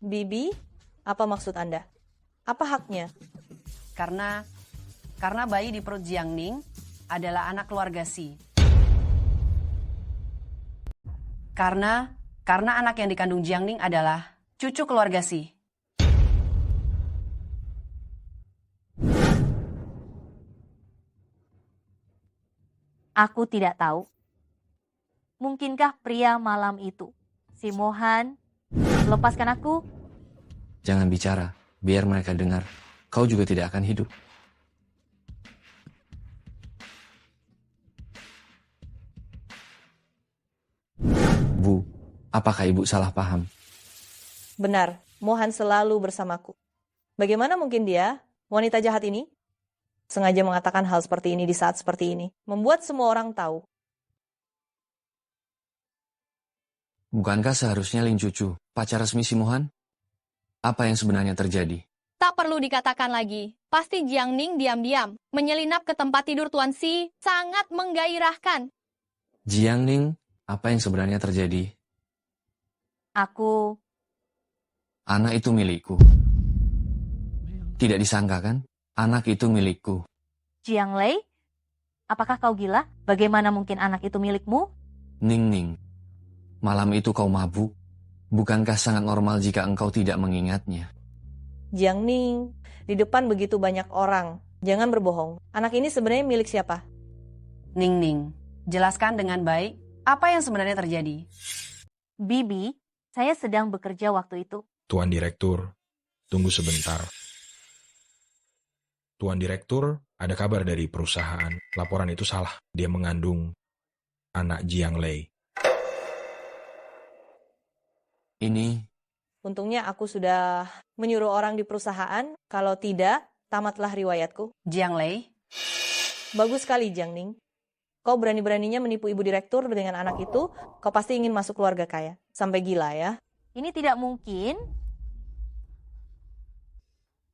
Bibi, apa maksud Anda? Apa haknya? Karena bayi di perut Jiangning adalah anak keluarga Si. Karena anak yang dikandung Jiangning adalah cucu keluarga Si. Aku tidak tahu. Mungkinkah pria malam itu, si Mohan, lepaskan aku? Jangan bicara, biar mereka dengar. Kau juga tidak akan hidup. Bu, apakah ibu salah paham? Benar, Mohan selalu bersamaku. Bagaimana mungkin dia, wanita jahat ini, sengaja mengatakan hal seperti ini di saat seperti ini, membuat semua orang tahu. Bukankah seharusnya Ling Cucu, pacar resmi si Mohan? Apa yang sebenarnya terjadi? Tak perlu dikatakan lagi. Pasti Jiangning diam-diam menyelinap ke tempat tidur Tuan Si, sangat menggairahkan. Jiangning, apa yang sebenarnya terjadi? Aku... Anak itu milikku. Tidak disangka kan? Anak itu milikku. Jiang Lei, apakah kau gila? Bagaimana mungkin anak itu milikmu? Ning Ning, malam itu kau mabuk. Bukankah sangat normal jika engkau tidak mengingatnya? Jiangning, di depan begitu banyak orang. Jangan berbohong. Anak ini sebenarnya milik siapa? Ning Ning, jelaskan dengan baik apa yang sebenarnya terjadi. Bibi, saya sedang bekerja waktu itu. Tuan Direktur, tunggu sebentar. Tuan Direktur, ada kabar dari perusahaan. Laporan itu salah. Dia mengandung anak Jiang Lei. Ini... Untungnya aku sudah menyuruh orang di perusahaan. Kalau tidak, tamatlah riwayatku. Jiang Lei? Bagus sekali, Jiangning. Kau berani-beraninya menipu ibu direktur dengan anak itu, kau pasti ingin masuk keluarga kaya. Sampai gila ya. Ini tidak mungkin.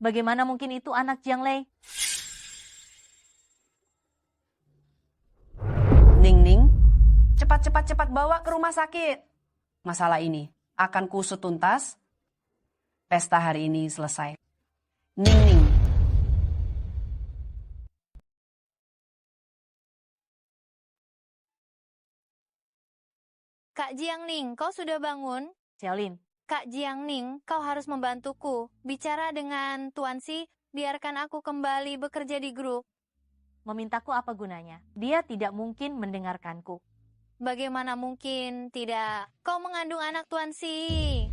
Bagaimana mungkin itu anak Jiang Lei? Ning Ning, cepat bawa ke rumah sakit. Masalah ini akan kusut tuntas. Pesta hari ini selesai. Ning Ning. Kak Jiangning, kau sudah bangun? Xiaolin. Kak Jiangning, kau harus membantuku. Bicara dengan Tuan Si, biarkan aku kembali bekerja di grup. Memintaku apa gunanya? Dia tidak mungkin mendengarkanku. Bagaimana mungkin tidak? Kau mengandung anak Tuan Si.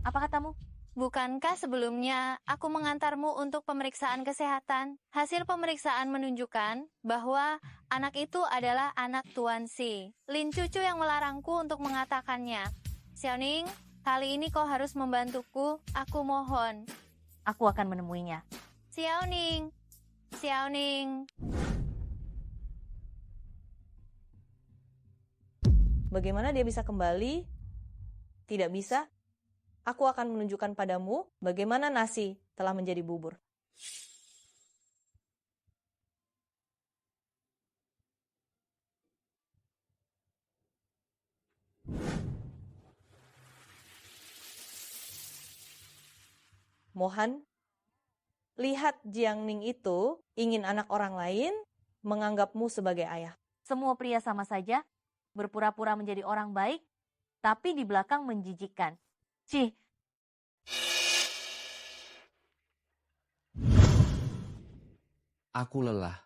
Apa katamu? Bukankah sebelumnya aku mengantarmu untuk pemeriksaan kesehatan? Hasil pemeriksaan menunjukkan bahwa anak itu adalah anak Tuan Si. Lin Cucu yang melarangku untuk mengatakannya. Xiaoning, kali ini kau harus membantuku, aku mohon. Aku akan menemuinya. Xiaoning, Xiaoning. Bagaimana dia bisa kembali? Tidak bisa. Aku akan menunjukkan padamu bagaimana nasi telah menjadi bubur. Mohan, lihat Jiangning itu ingin anak orang lain menganggapmu sebagai ayah. Semua pria sama saja, berpura-pura menjadi orang baik, tapi di belakang menjijikkan. Cih. Aku lelah.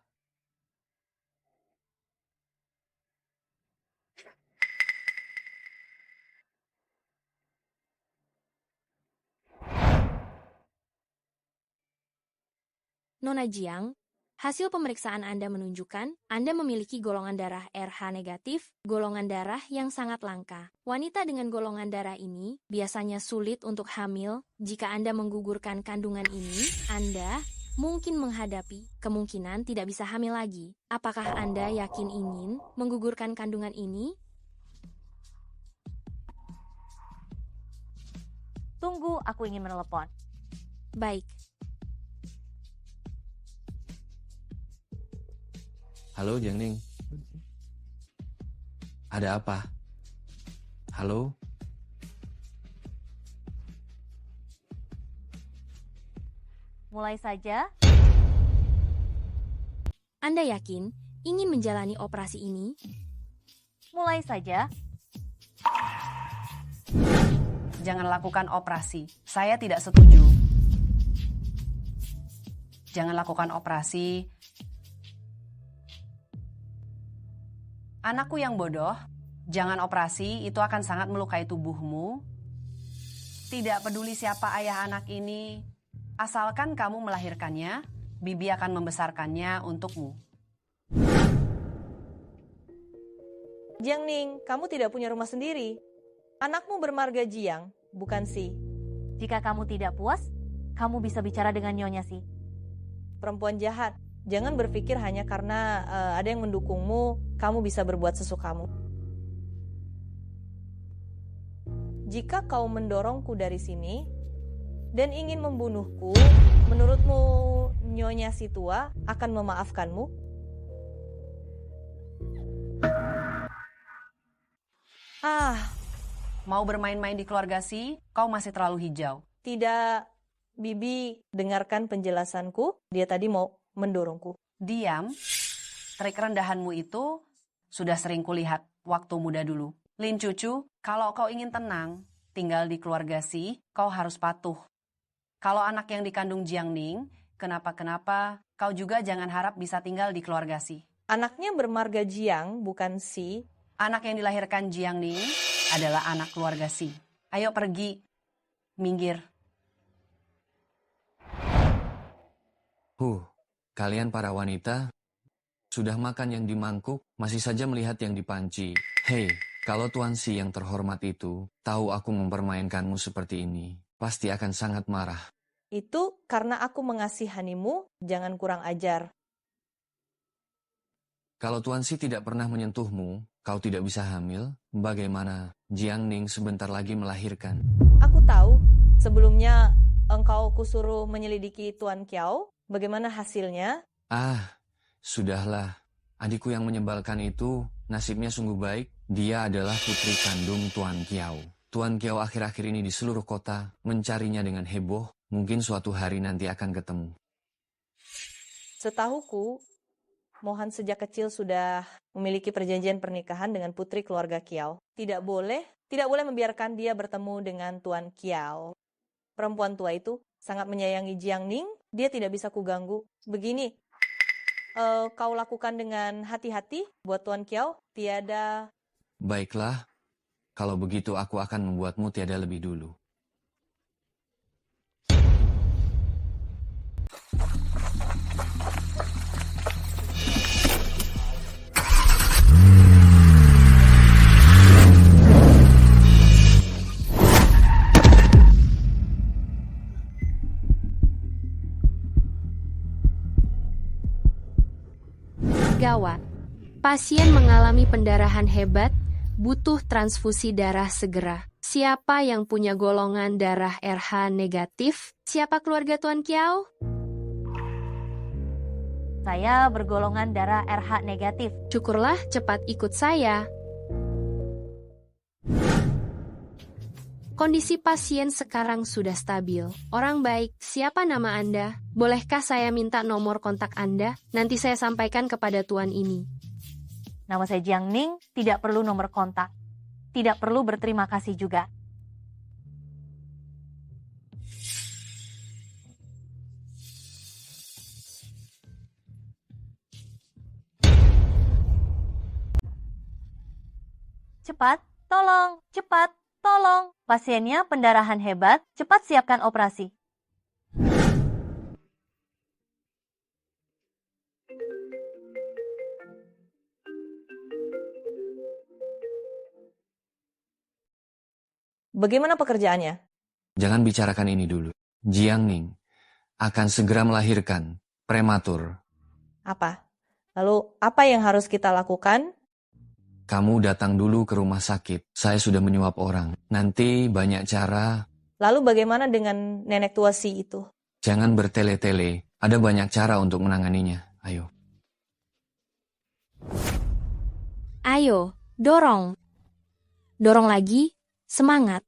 Nona Jiang, hasil pemeriksaan Anda menunjukkan Anda memiliki golongan darah RH negatif, golongan darah yang sangat langka. Wanita dengan golongan darah ini biasanya sulit untuk hamil. Jika Anda menggugurkan kandungan ini, Anda mungkin menghadapi kemungkinan tidak bisa hamil lagi. Apakah Anda yakin ingin menggugurkan kandungan ini? Tunggu, aku ingin menelepon. Baik. Halo, Jiangning. Ada apa? Halo? Mulai saja. Anda yakin ingin menjalani operasi ini? Mulai saja. Jangan lakukan operasi. Saya tidak setuju. Jangan lakukan operasi. Anakku yang bodoh, jangan operasi, itu akan sangat melukai tubuhmu. Tidak peduli siapa ayah anak ini, asalkan kamu melahirkannya, Bibi akan membesarkannya untukmu. Jiangning, kamu tidak punya rumah sendiri. Anakmu bermarga Jiang, bukan Si. Jika kamu tidak puas, kamu bisa bicara dengan Nyonya Si. Perempuan jahat. Jangan berpikir hanya karena ada yang mendukungmu, kamu bisa berbuat sesukamu. Jika kau mendorongku dari sini dan ingin membunuhku, menurutmu Nyonya Si tua akan memaafkanmu? Mau bermain-main di keluarga Si, kau masih terlalu hijau. Tidak, Bibi, dengarkan penjelasanku. Dia tadi mau mendorongku. Diam. Trik rendahanmu itu sudah sering kulihat waktu muda dulu. Lin Cucu, kalau kau ingin tenang, tinggal di keluarga Si, kau harus patuh. Kalau anak yang dikandung Jiangning, kenapa-kenapa, kau juga jangan harap bisa tinggal di keluarga Si. Anaknya bermarga Jiang, bukan Si. Anak yang dilahirkan Jiangning adalah anak keluarga Si. Ayo pergi. Minggir. Kalian para wanita, sudah makan yang di mangkuk, masih saja melihat yang di panci. Hei, kalau Tuan Si yang terhormat itu tahu aku mempermainkanmu seperti ini, pasti akan sangat marah. Itu karena aku mengasihanimu, jangan kurang ajar. Kalau Tuan Si tidak pernah menyentuhmu, kau tidak bisa hamil, bagaimana Jiangning sebentar lagi melahirkan? Aku tahu, sebelumnya engkau kusuruh menyelidiki Tuan Kiao. Bagaimana hasilnya? Sudahlah. Adikku yang menyebalkan itu, nasibnya sungguh baik. Dia adalah putri kandung Tuan Kiao. Tuan Kiao akhir-akhir ini di seluruh kota mencarinya dengan heboh. Mungkin suatu hari nanti akan ketemu. Setahuku, Mohan sejak kecil sudah memiliki perjanjian pernikahan dengan putri keluarga Kiao. Tidak boleh membiarkan dia bertemu dengan Tuan Kiao. Perempuan tua itu sangat menyayangi Jiangning, dia tidak bisa kuganggu. Begini, kau lakukan dengan hati-hati buat Tuan Kiao, tiada... Baiklah, kalau begitu aku akan membuatmu tiada lebih dulu. Gawat. Pasien mengalami pendarahan hebat, butuh transfusi darah segera. Siapa yang punya golongan darah RH negatif? Siapa keluarga Tuan Kiau? Saya bergolongan darah RH negatif. Syukurlah, cepat ikut saya. Kondisi pasien sekarang sudah stabil. Orang baik, siapa nama Anda? Bolehkah saya minta nomor kontak Anda? Nanti saya sampaikan kepada tuan ini. Nama saya Jiang Ning, tidak perlu nomor kontak. Tidak perlu berterima kasih juga. Cepat, tolong, cepat, tolong. Pasiennya pendarahan hebat, cepat siapkan operasi. Bagaimana pekerjaannya? Jangan bicarakan ini dulu. Jiang Ning akan segera melahirkan prematur. Apa? Lalu apa yang harus kita lakukan? Kamu datang dulu ke rumah sakit. Saya sudah menyuap orang. Nanti banyak cara. Lalu bagaimana dengan nenek tua si itu? Jangan bertele-tele. Ada banyak cara untuk menanganinya. Ayo. Ayo, dorong. Dorong lagi, semangat.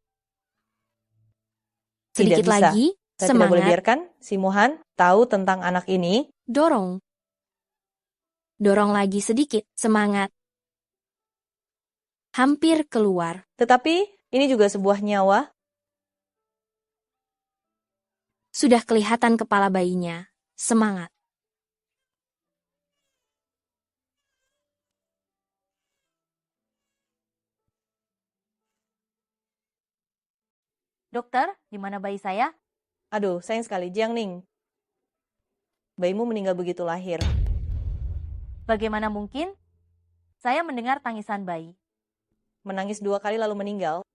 Sedikit Tidak bisa. lagi, Saya semangat. tidak boleh biarkan si Mohan tahu tentang anak ini. Dorong. Dorong lagi sedikit, semangat. Hampir keluar. Tetapi ini juga sebuah nyawa. Sudah kelihatan kepala bayinya. Semangat. Dokter, di mana bayi saya? Aduh, sayang sekali, Jiang Ning. Bayimu meninggal begitu lahir. Bagaimana mungkin? Saya mendengar tangisan bayi. Menangis 2 kali lalu meninggal.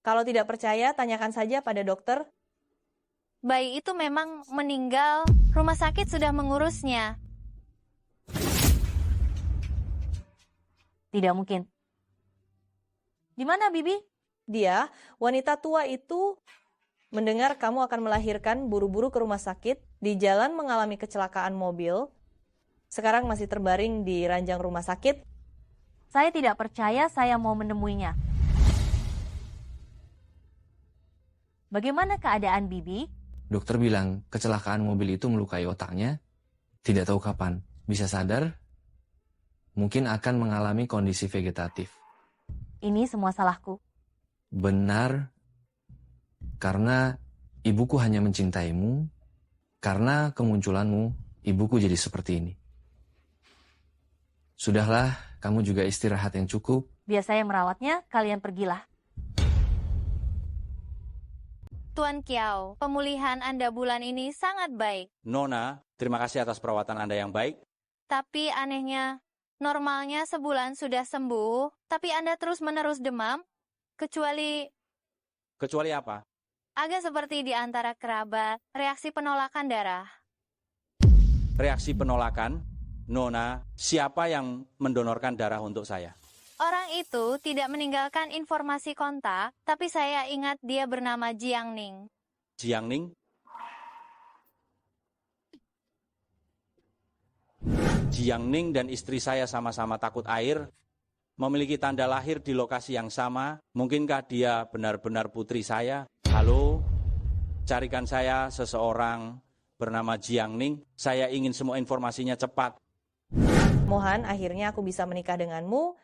Kalau tidak percaya, tanyakan saja pada dokter. Bayi itu memang meninggal. Rumah sakit sudah mengurusnya. Tidak mungkin. Di mana, Bibi? Dia, wanita tua itu, mendengar kamu akan melahirkan, buru-buru ke rumah sakit, di jalan mengalami kecelakaan mobil, sekarang masih terbaring di ranjang rumah sakit. Saya tidak percaya, saya mau menemuinya. Bagaimana keadaan Bibi? Dokter bilang kecelakaan mobil itu melukai otaknya. Tidak tahu kapan. Bisa sadar? Mungkin akan mengalami kondisi vegetatif. Ini semua salahku. Benar. Karena ibuku hanya mencintaimu. Karena kemunculanmu, ibuku jadi seperti ini. Sudahlah, kamu juga istirahat yang cukup. Biar saya merawatnya, kalian pergilah. Tuan Kiau, pemulihan Anda bulan ini sangat baik. Nona, terima kasih atas perawatan Anda yang baik. Tapi anehnya, normalnya sebulan sudah sembuh, tapi Anda terus-menerus demam, kecuali apa? agak seperti di antara kerabat, reaksi penolakan darah. Reaksi penolakan? Nona, siapa yang mendonorkan darah untuk saya? Orang itu tidak meninggalkan informasi kontak, tapi saya ingat dia bernama Jiang Ning. Jiang Ning? Jiang Ning dan istri saya sama-sama takut air, memiliki tanda lahir di lokasi yang sama. Mungkinkah dia benar-benar putri saya? Halo, carikan saya seseorang bernama Jiang Ning. Saya ingin semua informasinya cepat. Mohan, akhirnya aku bisa menikah denganmu.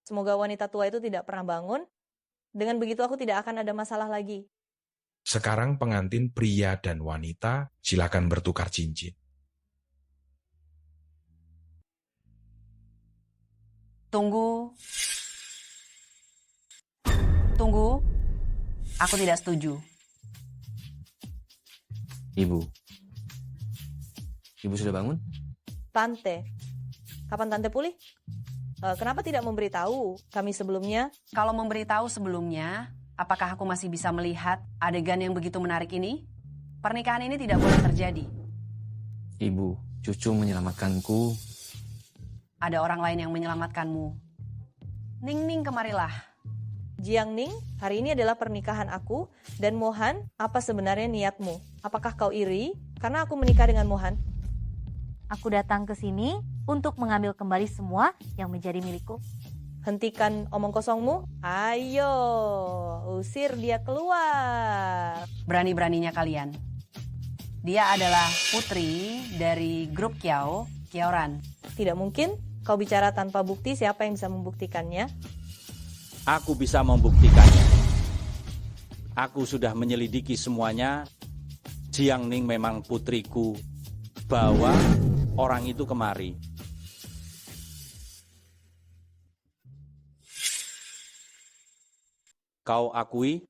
Semoga wanita tua itu tidak pernah bangun. Dengan begitu aku tidak akan ada masalah lagi. Sekarang pengantin pria dan wanita silakan bertukar cincin. Tunggu. Tunggu. Aku tidak setuju. Ibu. Ibu sudah bangun? Tante, kapan Tante pulih? Kenapa tidak memberitahu kami sebelumnya? Kalau memberitahu sebelumnya, apakah aku masih bisa melihat adegan yang begitu menarik ini? Pernikahan ini tidak boleh terjadi. Ibu, Cucu menyelamatkanku. Ada orang lain yang menyelamatkanmu. Ning, kemarilah. Jiang Ning, hari ini adalah pernikahan aku dan Mohan, apa sebenarnya niatmu? Apakah kau iri karena aku menikah dengan Mohan? Aku datang ke sini untuk mengambil kembali semua yang menjadi milikku. Hentikan omong kosongmu. Ayo, usir dia keluar. Berani-beraninya kalian. Dia adalah putri dari grup Kiaoran. Tidak mungkin kau bicara tanpa bukti. Siapa yang bisa membuktikannya? Aku bisa membuktikannya. Aku sudah menyelidiki semuanya. Jiang Ning memang putriku. Bawa orang itu kemari. Kau akui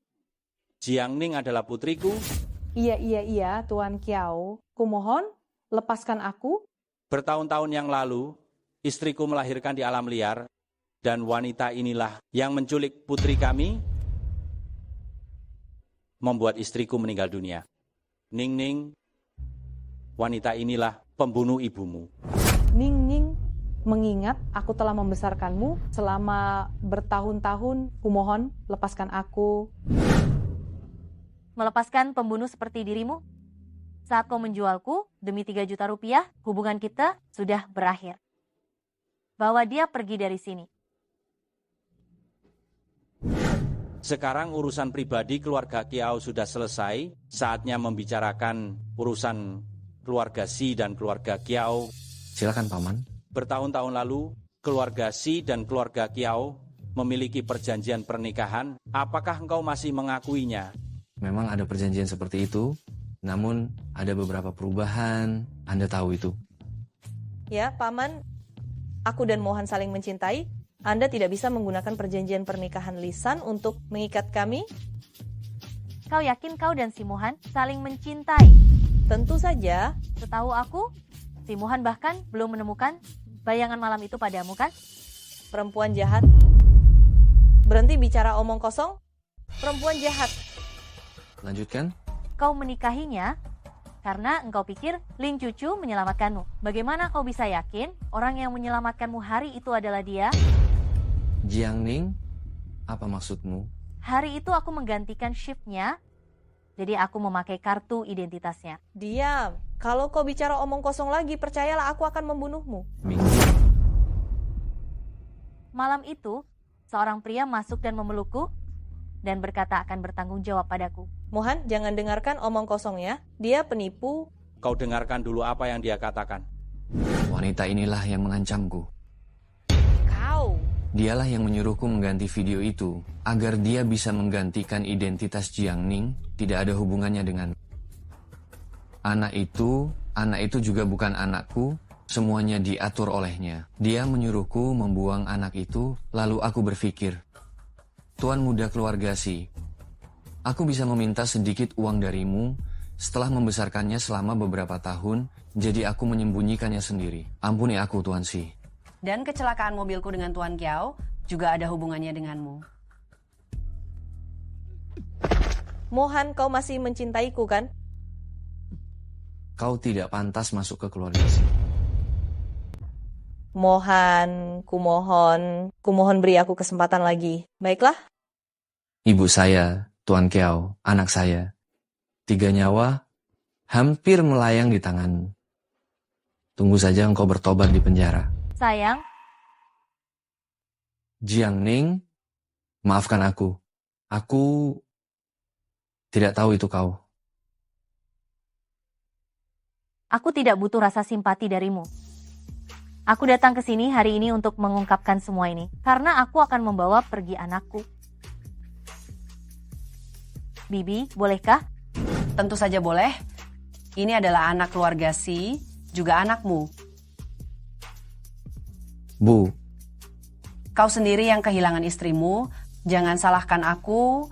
Jiang Ning adalah putriku? Iya, Tuan Kiao. Kumohon, lepaskan aku. Bertahun-tahun yang lalu, istriku melahirkan di alam liar, dan wanita inilah yang menculik putri kami, membuat istriku meninggal dunia. Ning, wanita inilah pembunuh ibumu. Ning, mengingat aku telah membesarkanmu selama bertahun-tahun, kumohon, lepaskan aku. Melepaskan pembunuh seperti dirimu? Saat kau menjualku demi 3 juta rupiah, hubungan kita sudah berakhir. Bawa dia pergi dari sini. Sekarang urusan pribadi keluarga Kiao sudah selesai, saatnya membicarakan urusan keluarga Si dan keluarga Kiao. Silakan, Paman. Bertahun-tahun lalu, keluarga Si dan keluarga Kiao memiliki perjanjian pernikahan. Apakah engkau masih mengakuinya? Memang ada perjanjian seperti itu, namun ada beberapa perubahan. Anda tahu itu. Ya, Paman, aku dan Mohan saling mencintai. Anda tidak bisa menggunakan perjanjian pernikahan lisan untuk mengikat kami? Kau yakin kau dan si Mohan saling mencintai? Tentu saja. Setahu aku, si Mohan bahkan belum menemukan bayangan malam itu padamu, kan? Perempuan jahat. Berhenti bicara omong kosong. Perempuan jahat. Lanjutkan. Kau menikahinya karena engkau pikir Lin Cucu menyelamatkanmu. Bagaimana kau bisa yakin orang yang menyelamatkanmu hari itu adalah dia? Jiang Ning, apa maksudmu? Hari itu aku menggantikan shiftnya, jadi aku memakai kartu identitasnya. Diam. Kalau kau bicara omong kosong lagi, percayalah aku akan membunuhmu. Malam itu, seorang pria masuk dan memelukku dan berkata akan bertanggung jawab padaku. Mohan, jangan dengarkan omong kosongnya. Dia penipu. Kau dengarkan dulu apa yang dia katakan. Wanita inilah yang mengancamku. Kau. Dialah yang menyuruhku mengganti video itu agar dia bisa menggantikan identitas Jiang Ning, tidak ada hubungannya dengan anak itu juga bukan anakku, semuanya diatur olehnya. Dia menyuruhku membuang anak itu, lalu aku berpikir, Tuan muda keluarga Si, aku bisa meminta sedikit uang darimu setelah membesarkannya selama beberapa tahun, jadi aku menyembunyikannya sendiri. Ampuni aku, Tuan Si. Dan kecelakaan mobilku dengan Tuan Kiao juga ada hubungannya denganmu. Mohan, kau masih mencintaiku, kan? Kau tidak pantas masuk ke keluarga Si. Mohan, kumohon beri aku kesempatan lagi. Baiklah. Ibu saya, Tuan Kiao, anak saya. 3 nyawa hampir melayang di tanganmu. Tunggu saja engkau bertobat di penjara. Sayang. Jiang Ning, maafkan aku. Aku tidak tahu itu kau. Aku tidak butuh rasa simpati darimu. Aku datang ke sini hari ini untuk mengungkapkan semua ini, karena aku akan membawa pergi anakku. Bibi, bolehkah? Tentu saja boleh. Ini adalah anak keluarga Si, juga anakmu. Bu. Kau sendiri yang kehilangan istrimu, jangan salahkan aku,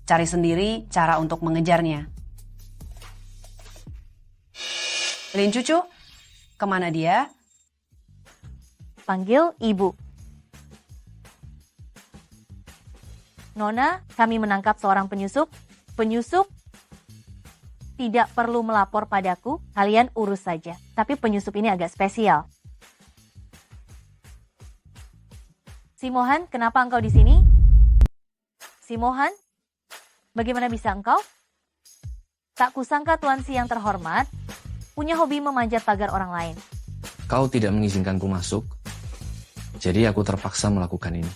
cari sendiri cara untuk mengejarnya. Lin Cucu, kemana dia? Panggil ibu. Nona, kami menangkap seorang penyusup. tidak perlu melapor padaku, kalian urus saja. Tapi penyusup ini agak spesial. Si Mohan, kenapa engkau di sini? Si Mohan, bagaimana bisa engkau? Tak kusangka Tuan Si yang terhormat punya hobi memanjat pagar orang lain. Kau tidak mengizinkanku masuk, jadi aku terpaksa melakukan ini.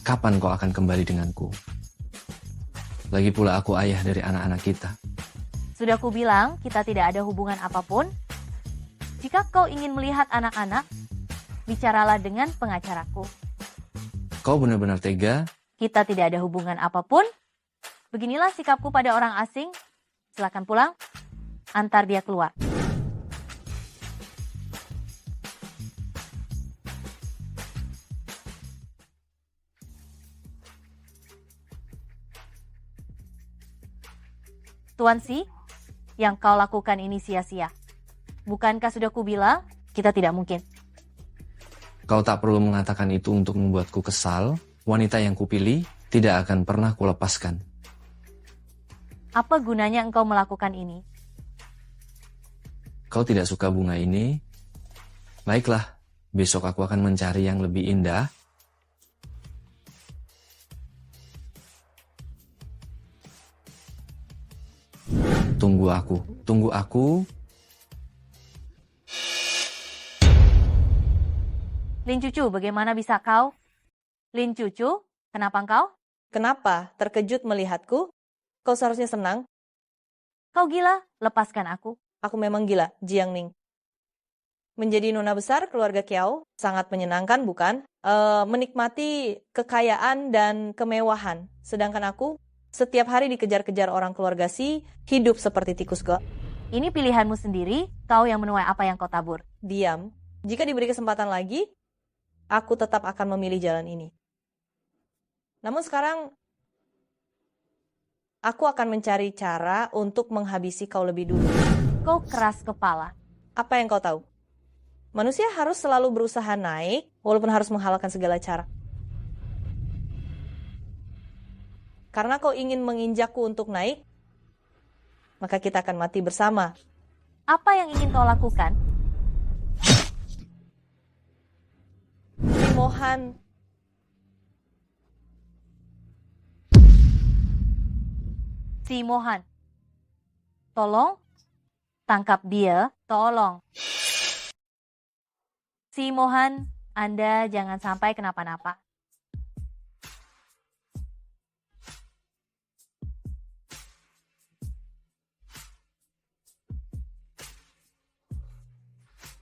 Kapan kau akan kembali denganku? Lagi pula aku ayah dari anak-anak kita. Sudah ku bilang, kita tidak ada hubungan apapun. Jika kau ingin melihat anak-anak, bicaralah dengan pengacaraku. Kau benar-benar tega. Kita tidak ada hubungan apapun. Beginilah sikapku pada orang asing. Silakan pulang. Antar dia keluar. Tuan Si, yang kau lakukan ini sia-sia. Bukankah sudah kubilang, kita tidak mungkin. Kau tak perlu mengatakan itu untuk membuatku kesal. Wanita yang kupilih tidak akan pernah kulepaskan. Apa gunanya engkau melakukan ini? Kau tidak suka bunga ini? Baiklah, besok aku akan mencari yang lebih indah. Tunggu aku. Lin Cucu, bagaimana bisa kau? Lin Cucu, kenapa engkau? Kenapa? Terkejut melihatku? Kau seharusnya senang. Kau gila? Lepaskan aku. Aku memang gila, Jiang Ning. Menjadi nona besar keluarga Kiao sangat menyenangkan, bukan? Menikmati kekayaan dan kemewahan. Sedangkan aku setiap hari dikejar-kejar orang keluarga Si, hidup seperti tikus got. Ini pilihanmu sendiri, kau yang menuai apa yang kau tabur. Diam. Jika diberi kesempatan lagi, aku tetap akan memilih jalan ini. Namun sekarang, aku akan mencari cara untuk menghabisi kau lebih dulu. Kau keras kepala. Apa yang kau tahu? Manusia harus selalu berusaha naik, walaupun harus menghalalkan segala cara. Karena kau ingin menginjakku untuk naik, maka kita akan mati bersama. Apa yang ingin kau lakukan? Si Mohan. Si Mohan. Tolong, tangkap dia, tolong. Si Mohan, Anda jangan sampai kenapa-napa.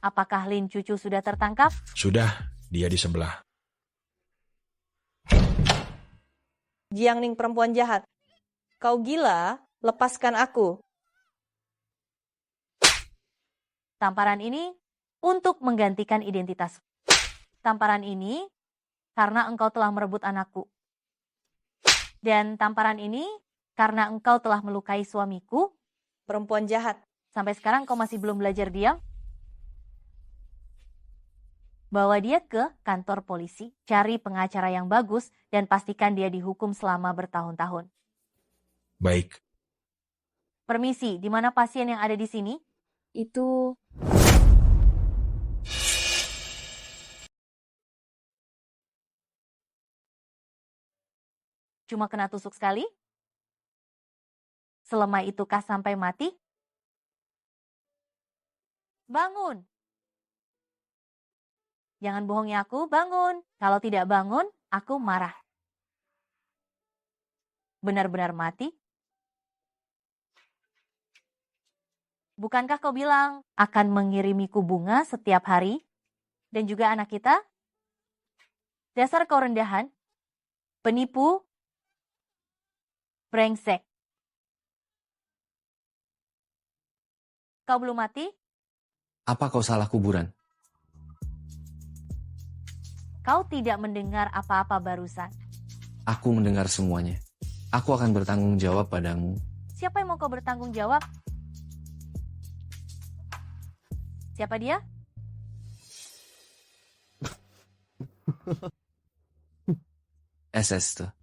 Apakah Lin Cucu sudah tertangkap? Sudah, dia di sebelah. Jiang Ning perempuan jahat. Kau gila? Lepaskan aku. Tamparan ini untuk menggantikan identitas. Tamparan ini karena engkau telah merebut anakku. Dan tamparan ini karena engkau telah melukai suamiku. Perempuan jahat. Sampai sekarang kau masih belum belajar diam? Bawa dia ke kantor polisi, cari pengacara yang bagus, dan pastikan dia dihukum selama bertahun-tahun. Baik. Permisi, di mana pasien yang ada di sini? Itu... Cuma kena tusuk sekali? Selemah itukah sampai mati? Bangun! Jangan bohongi aku, bangun. Kalau tidak bangun, aku marah. Benar-benar mati? Bukankah kau bilang akan mengirimiku bunga setiap hari? Dan juga anak kita? Dasar kau rendahan, penipu, brengsek. Kau belum mati? Apa kau salah kuburan? Kau tidak mendengar apa-apa barusan. Aku mendengar semuanya. Aku akan bertanggung jawab padamu. Siapa yang mau kau bertanggung jawab? Siapa dia? SS tuh.